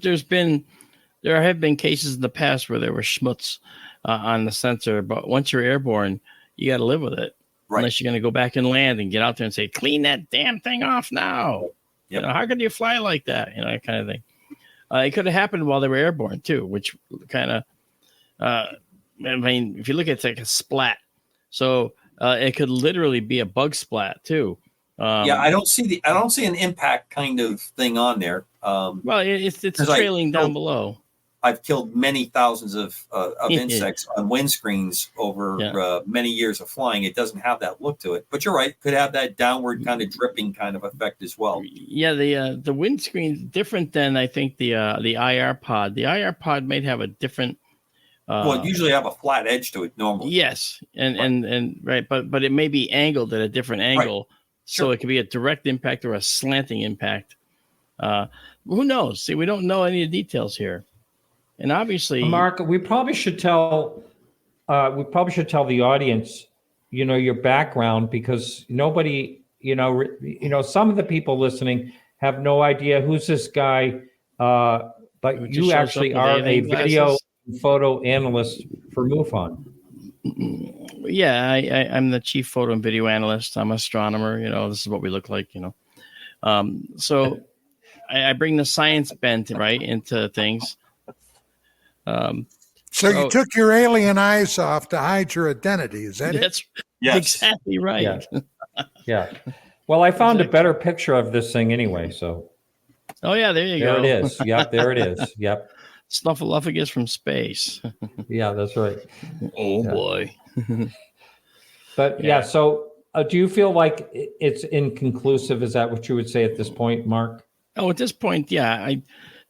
have been cases in the past where there were schmutz on the sensor, but once you're airborne, you got to live with it. Right. Unless you're going to go back and land and get out there and say, clean that damn thing off now. Yep. How could you fly like that? That kind of thing. It could have happened while they were airborne too, which kind of, if you look at it, it's like a splat. So it could literally be a bug splat too. I don't see an impact kind of thing on there. Well, it's trailing down below. I've killed many thousands of insects on windscreens over many years of flying. It doesn't have that look to it, but you're right. It could have that downward kind of dripping kind of effect as well. Yeah, the windscreen's different than I think the IR pod. The IR pod might have a different. It usually have a flat edge to it normally. Yes, and but it may be angled at a different angle, right. So it could be a direct impact or a slanting impact. Who knows? See, we don't know any of the details here. And obviously, Mark, we probably should tell the audience, your background, because nobody, some of the people listening have no idea who's this guy. But you actually are a video and photo analyst for MUFON. Yeah, I'm the chief photo and video analyst. I'm an astronomer. This is what we look like. So I bring the science bent right into things. So you took your alien eyes off to hide your identity, is that it? Yes. Exactly right. Yeah. Well, I found a better picture of this thing anyway, so. Oh, yeah, there you go. There it is. Yep, there it is. Yep. Snuffleupagus from space. Yeah, that's right. Oh, boy. But, so do you feel like it's inconclusive? Is that what you would say at this point, Mark? Oh, at this point, yeah.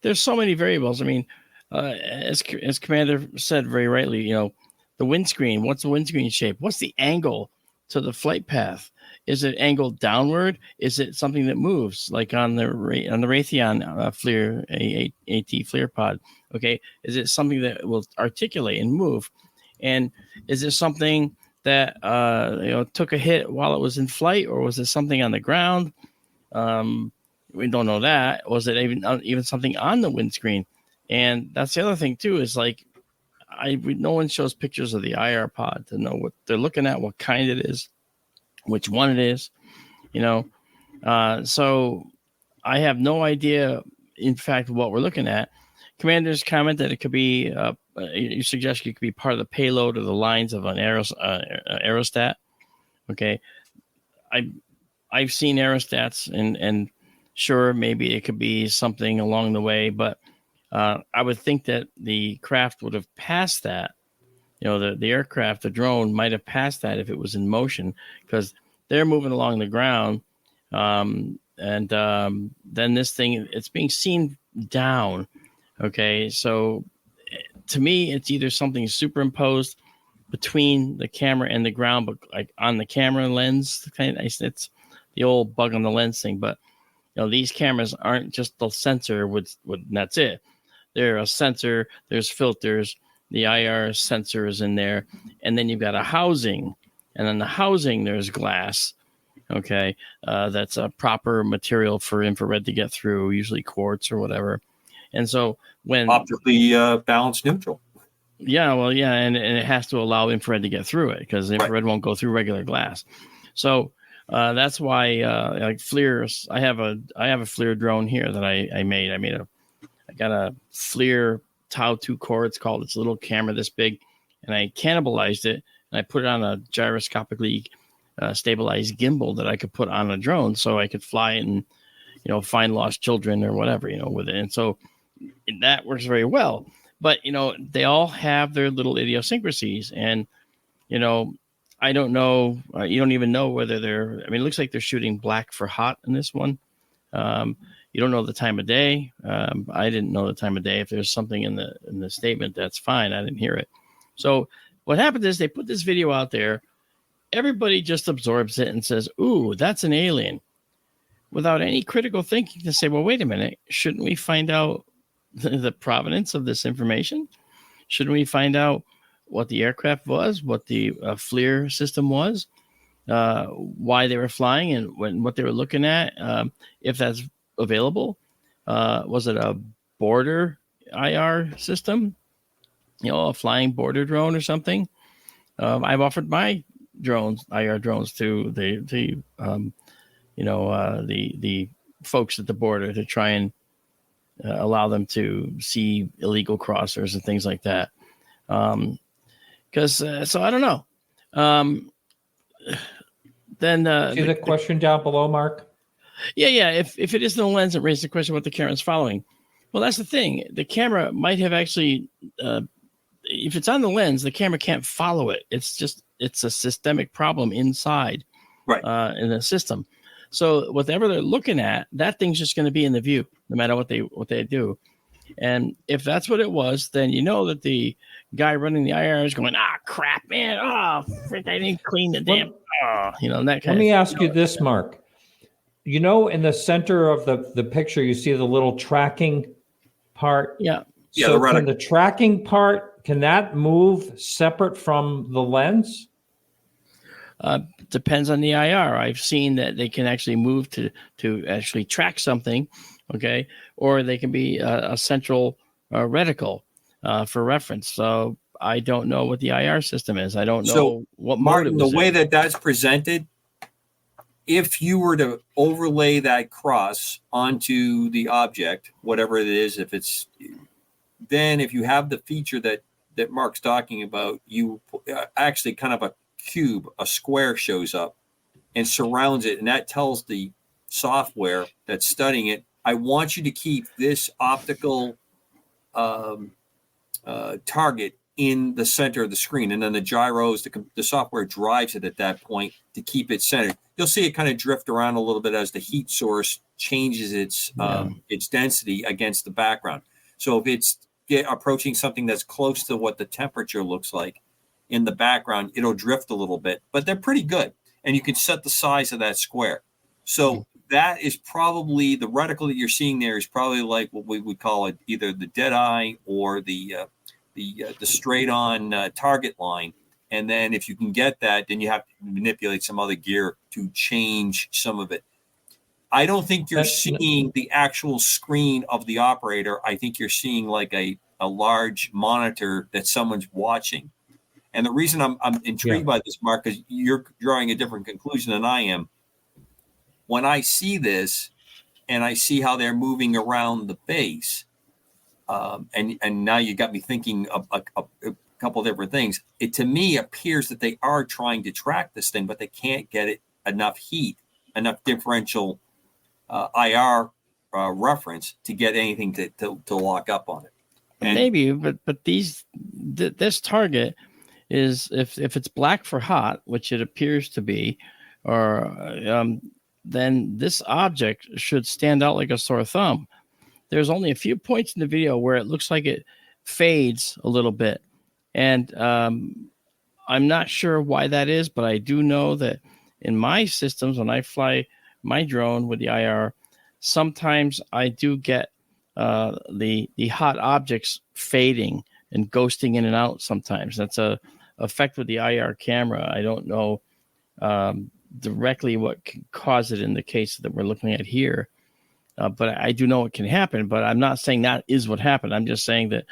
There's so many variables. I mean, as Commander said very rightly, the windscreen. What's the windscreen shape? What's the angle to the flight path? Is it angled downward? Is it something that moves, like on the Raytheon FLIR AT FLIR pod? Okay, is it something that will articulate and move? And is it something that took a hit while it was in flight, or was it something on the ground? We don't know that. Was it even something on the windscreen? And that's the other thing too, is like, no one shows pictures of the IR pod to know what they're looking at, what kind it is, which one it is, so I have no idea, in fact, what we're looking at. Commander's comment that it could be, you suggest it could be part of the payload or the lines of an aerostat. Okay. I've seen aerostats and sure, maybe it could be something along the way, but I would think that the craft would have passed that. The aircraft, the drone might have passed that if it was in motion, because they're moving along the ground. And then this thing, it's being seen down. Okay. So to me, it's either something superimposed between the camera and the ground, but like on the camera lens, it's the old bug on the lens thing. But, these cameras aren't just the sensor and that's it. They're a sensor, there's filters, the IR sensor is in there, and then you've got a housing, and then the housing there's glass. Okay, that's a proper material for infrared to get through, usually quartz or whatever. And so when optically balanced neutral. Yeah, well, yeah, and it has to allow infrared to get through it because infrared won't go through regular glass. So that's why like FLIRs. I have a FLIR drone here that I made. I got a FLIR Tau 2 core. It's called. It's a little camera this big, and I cannibalized it and I put it on a gyroscopically stabilized gimbal that I could put on a drone, so I could fly it and find lost children or whatever with it. And so that works very well. But they all have their little idiosyncrasies, and I don't know. You don't even know whether they're. I mean, it looks like they're shooting black for hot in this one. You don't know the time of day. I didn't know the time of day. If there's something in the statement, that's fine. I didn't hear it. So what happened is they put this video out there. Everybody just absorbs it and says, "Ooh, that's an alien," without any critical thinking to say, "Well, wait a minute. Shouldn't we find out the provenance of this information? Shouldn't we find out what the aircraft was, what the FLIR system was, why they were flying, and what they were looking at, if that's available? Was it a border IR system, a flying border drone or something?" I've offered my IR drones to the folks at the border to try and allow them to see illegal crossers and things like that. So I don't know. Then see the question down below, Mark? Yeah. If it isn't a lens, it raises the question what the camera's following. Well, that's the thing. The camera might have actually, if it's on the lens, the camera can't follow it. It's a systemic problem inside, right, in the system. So whatever they're looking at, that thing's just going to be in the view, no matter what they do. And if that's what it was, then that the guy running the IR is going, crap, man, frick, I didn't clean the damn, that kind of. Let me ask you this, Mark. In the center of the picture, you see the little tracking part. Yeah. So can the tracking part, can that move separate from the lens? Depends on the IR. I've seen that they can actually move to actually track something, okay, or they can be a central reticle for reference. So I don't know what the IR system is. I don't know what mode it was the way that that's presented. If you were to overlay that cross onto the object, whatever it is, then if you have the feature that Mark's talking about, you actually kind of a cube, a square shows up and surrounds it, and that tells the software that's studying it, I want you to keep this optical target in the center of the screen, and then the gyros, the software drives it at that point to keep it centered. You'll see it kind of drift around a little bit as the heat source changes its density against the background. So if it's approaching something that's close to what the temperature looks like in the background, it'll drift a little bit, but they're pretty good. And you can set the size of that square. So that is probably the reticle that you're seeing there is probably like what we would call it, either the dead eye or the straight on target line. And then if you can get that, then you have to manipulate some other gear to change some of it. I don't think you're seeing the actual screen of the operator. I think you're seeing like a large monitor that someone's watching. And the reason I'm intrigued by this, Mark, is you're drawing a different conclusion than I am. When I see this and I see how they're moving around the base, and now you got me thinking of a couple of different things. It to me appears that they are trying to track this thing, but they can't get it enough heat, enough differential IR reference to get anything to lock up on it. And maybe, but this target is if it's black for hot, which it appears to be, or then this object should stand out like a sore thumb. There's only a few points in the video where it looks like it fades a little bit. And I'm not sure why that is, but I do know that in my systems, when I fly my drone with the IR, sometimes I do get the hot objects fading and ghosting in and out sometimes. That's a effect with the IR camera. I don't know directly what can cause it in the case that we're looking at here. But I do know it can happen, but I'm not saying that is what happened. I'm just saying that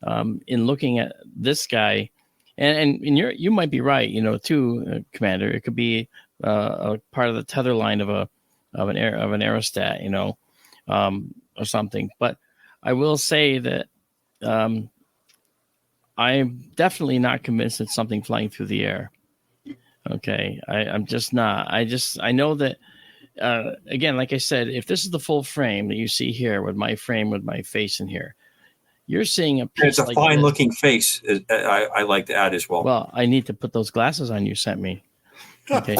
in looking at this guy, and you might be right, too, Commander. It could be a part of the tether line of an aerostat, or something. But I will say that I'm definitely not convinced it's something flying through the air. Okay, I'm just not. I know that. Again, like I said, if this is the full frame that you see here with my frame with my face in here, you're seeing a piece. It's a fine-looking face. I like to add as well. Well, I need to put those glasses on you sent me. Okay,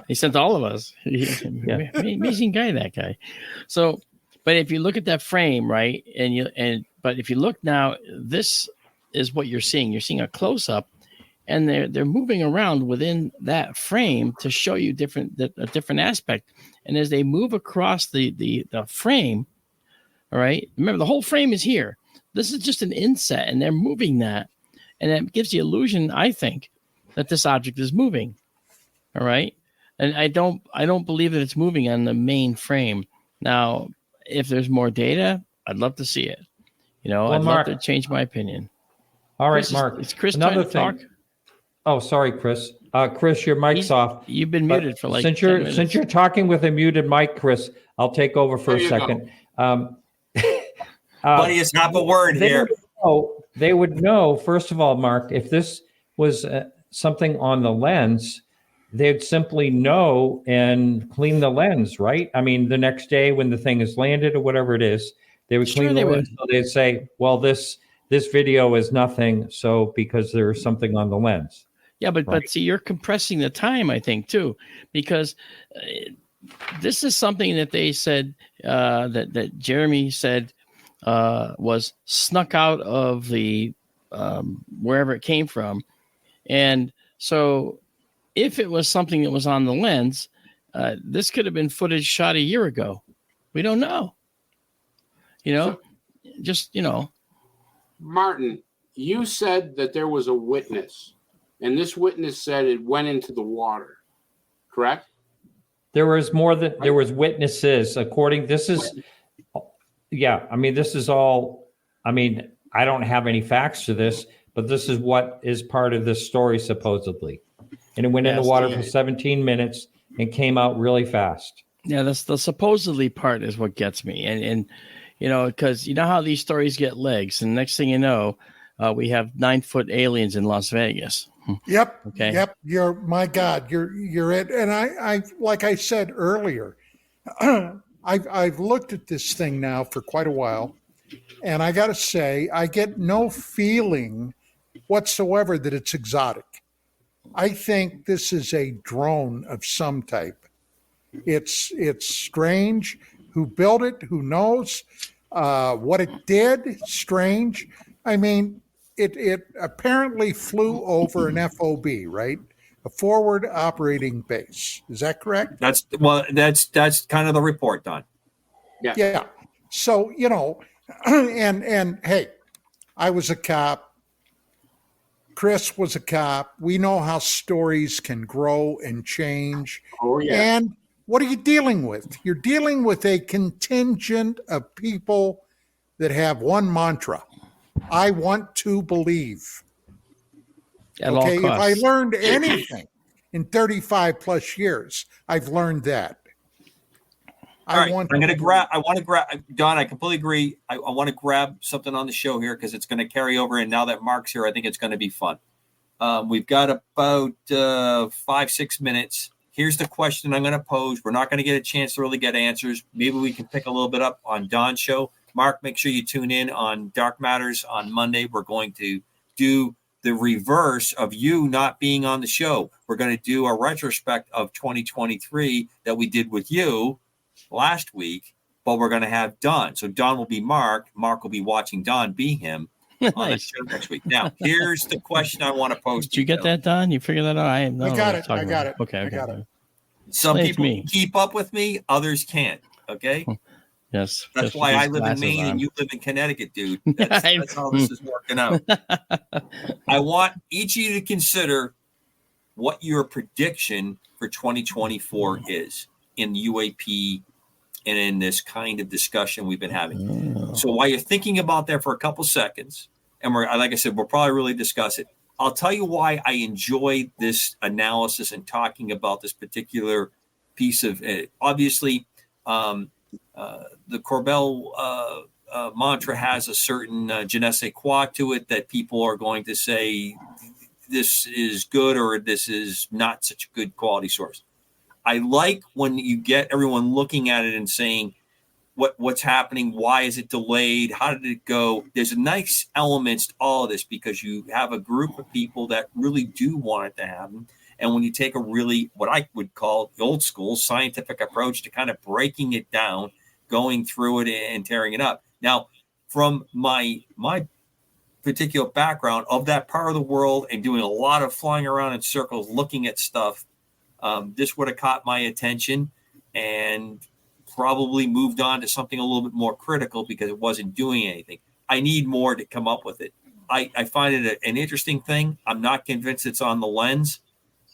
he sent all of us. Amazing guy, that guy. So, but if you look at that frame, right, but if you look now, this is what you're seeing. You're seeing a close-up. And they're moving around within that frame to show you a different aspect. And as they move across the frame, all right, remember the whole frame is here. This is just an inset, and they're moving that, and it gives the illusion, I think, that this object is moving. All right, and I don't believe that it's moving on the main frame. Now, if there's more data, I'd love to see it. I'd love to change my opinion. All right, Mark. It's Chris Another trying to thing. talk? Oh, sorry, Chris. Chris, your mic's off. You've been muted for like since 10 minutes. Since you're talking with a muted mic, Chris, I'll take over for a second. Buddy, it's not the word here. They would know, first of all, Mark, if this was something on the lens, they'd simply know and clean the lens, right? I mean, the next day when the thing is landed or whatever it is, they would clean the lens. So they'd say, well, this video is nothing, so because there's something on the lens. Yeah, but see, you're compressing the time, I think, too, because this is something that they said that Jeremy said was snuck out of the wherever it came from. And so if it was something that was on the lens, this could have been footage shot a year ago. We don't know. Martin, you said that there was a witness, and this witness said it went into the water, correct? There was witnesses. This is all, I don't have any facts to this, but this is what is part of this story, supposedly. And it went in the water for 17 minutes and came out really fast. Yeah, that's the supposedly part is what gets me. And because you know how these stories get legs, and next thing you know, we have 9-foot aliens in Las Vegas. Yep. Okay. Yep. My God, you're it. And I like I said earlier, I've looked at this thing now for quite a while, and I got to say, I get no feeling whatsoever that it's exotic. I think this is a drone of some type. It's strange. Who built it? Who knows? What it did? Strange. It apparently flew over an FOB, right? A forward operating base. Is that correct? That's kind of the report, Don. Yeah. Yeah. So, and hey, I was a cop. Chris was a cop. We know how stories can grow and change. Oh, yeah. And what are you dealing with? You're dealing with a contingent of people that have one mantra. I want to believe. Okay, if I learned anything in 35 plus years, I've learned that. I want to grab, Don, I completely agree. I want to grab something on the show here because it's going to carry over. And now that Mark's here, I think it's going to be fun. We've got about 5-6 minutes. Here's the question I'm going to pose. We're not going to get a chance to really get answers. Maybe we can pick a little bit up on Don's show. Mark, make sure you tune in on Dark Matters on Monday. We're going to do the reverse of you not being on the show. We're going to do a retrospect of 2023 that we did with you last week, but we're going to have Don. So Don will be Mark. Mark will be watching Don be him on the show next week. Now, here's the question I want to pose. Did you get that, Don? You figured that out? I got it. I got it. Okay. I got it. Some people keep up with me. Others can't. Okay. Yes. That's why I live in Maine and you live in Connecticut, dude. That's how this is working out. I want each of you to consider what your prediction for 2024 is in UAP and in this kind of discussion we've been having. So while you're thinking about that for a couple seconds, and like I said, we'll probably really discuss it. I'll tell you why I enjoy this analysis and talking about this particular piece of it. Obviously, the Corbell mantra has a certain je ne sais quoi to it that people are going to say this is good or this is not such a good quality source. I like when you get everyone looking at it and saying, what's happening? Why is it delayed? How did it go? There's a nice elements to all of this because you have a group of people that really do want it to happen. And when you take a really, what I would call the old school scientific approach to kind of breaking it down, going through it and tearing it up. Now, from my particular background of that part of the world and doing a lot of flying around in circles, looking at stuff, this would have caught my attention and probably moved on to something a little bit more critical because it wasn't doing anything. I need more to come up with it. I find it an interesting thing. I'm not convinced it's on the lens.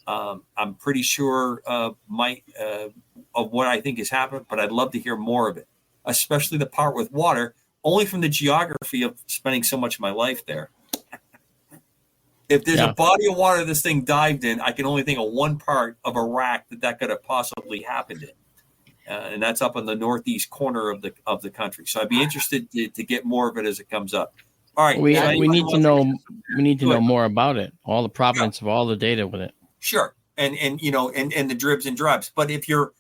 I'm pretty sure of what I think has happened, but I'd love to hear more of it, especially the part with water, only from the geography of spending so much of my life there. If there's a body of water this thing dived in, I can only think of one part of Iraq that could have possibly happened in. And that's up in the northeast corner of the country. So I'd be interested to get more of it as it comes up. All right. We need to know more about it, all the provenance of all the data with it. Sure. And the dribs and drabs. But if you're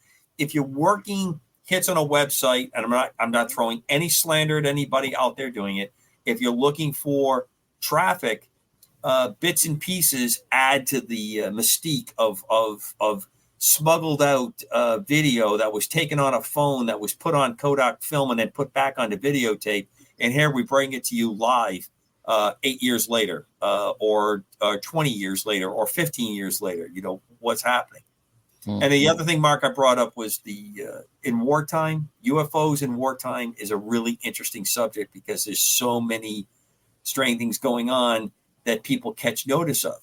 working hits on a website, and I'm not throwing any slander at anybody out there doing it. If you're looking for traffic, bits and pieces add to the mystique of smuggled out video that was taken on a phone that was put on Kodak film and then put back onto videotape. And here we bring it to you live 8 years later or 20 years later or 15 years later. You know, what's happening. Mm-hmm. And the other thing, Mark, I brought up was in wartime, UFOs in wartime is a really interesting subject because there's so many strange things going on that people catch notice of.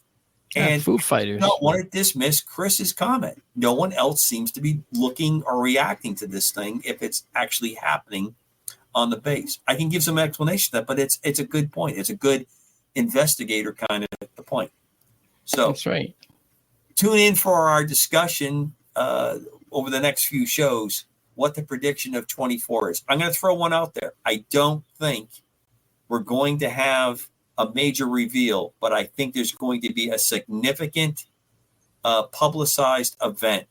And Foo Fighters. I don't want to dismiss Chris's comment. No one else seems to be looking or reacting to this thing if it's actually happening on the base. I can give some explanation to that, but it's a good point. It's a good investigator kind of point. So that's right. Tune in for our discussion over the next few shows, what the prediction of 24 is. I'm going to throw one out there. I don't think we're going to have a major reveal, but I think there's going to be a significant publicized event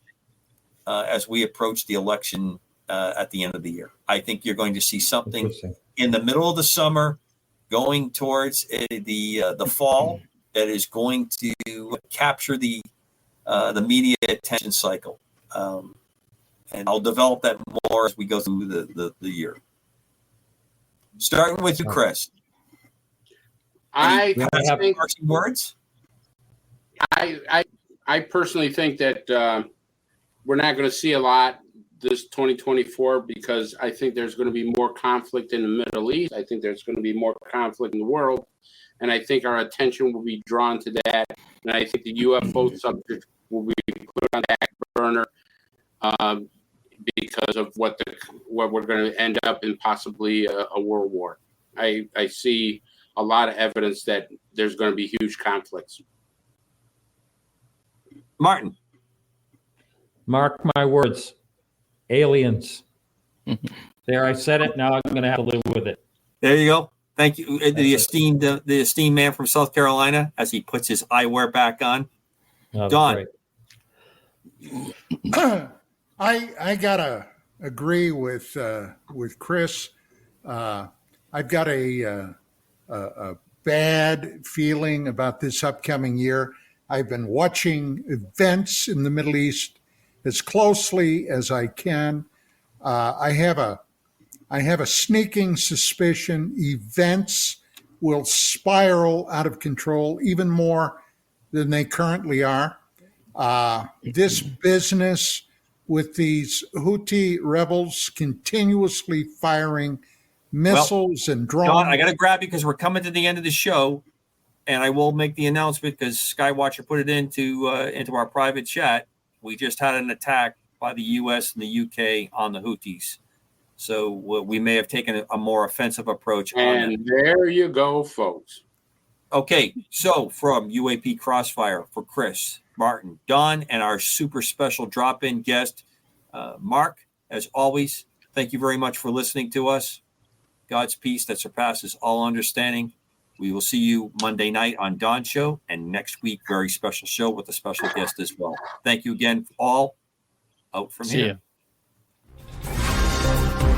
as we approach the election at the end of the year. I think you're going to see something in the middle of the summer going towards the fall that is going to capture the media attention cycle. And I'll develop that more as we go through the year. Starting with you, Chris. I think words. I personally think that we're not going to see a lot this 2024 because I think there's going to be more conflict in the Middle East. I think there's going to be more conflict in the world, and I think our attention will be drawn to that. And I think the UFO subject will be put on the back burner because of what we're going to end up in, possibly a world war. I see a lot of evidence that there's going to be huge conflicts. Martin. Mark my words. Aliens. There, I said it. Now I'm going to have to live with it. There you go. Thank you. The esteemed man from South Carolina as he puts his eyewear back on. Oh, Don. I gotta agree with Chris. I've got a bad feeling about this upcoming year. I've been watching events in the Middle East as closely as I can. I have a sneaking suspicion events will spiral out of control even more than they currently are. This business with these Houthi rebels continuously firing missiles and drones. Don, I got to grab you because we're coming to the end of the show, and I will make the announcement because Skywatcher put it into our private chat. We just had an attack by the U.S. and the U.K. on the Houthis. So we may have taken a more offensive approach. And there you go, folks. Okay, so from UAP Crossfire, for Chris, Martin, Don, and our super special drop-in guest, Mark, as always, thank you very much for listening to us. God's peace that surpasses all understanding. We will see you Monday night on Don's show, and next week, very special show with a special guest as well. Thank you again, all. Out from See here. ya.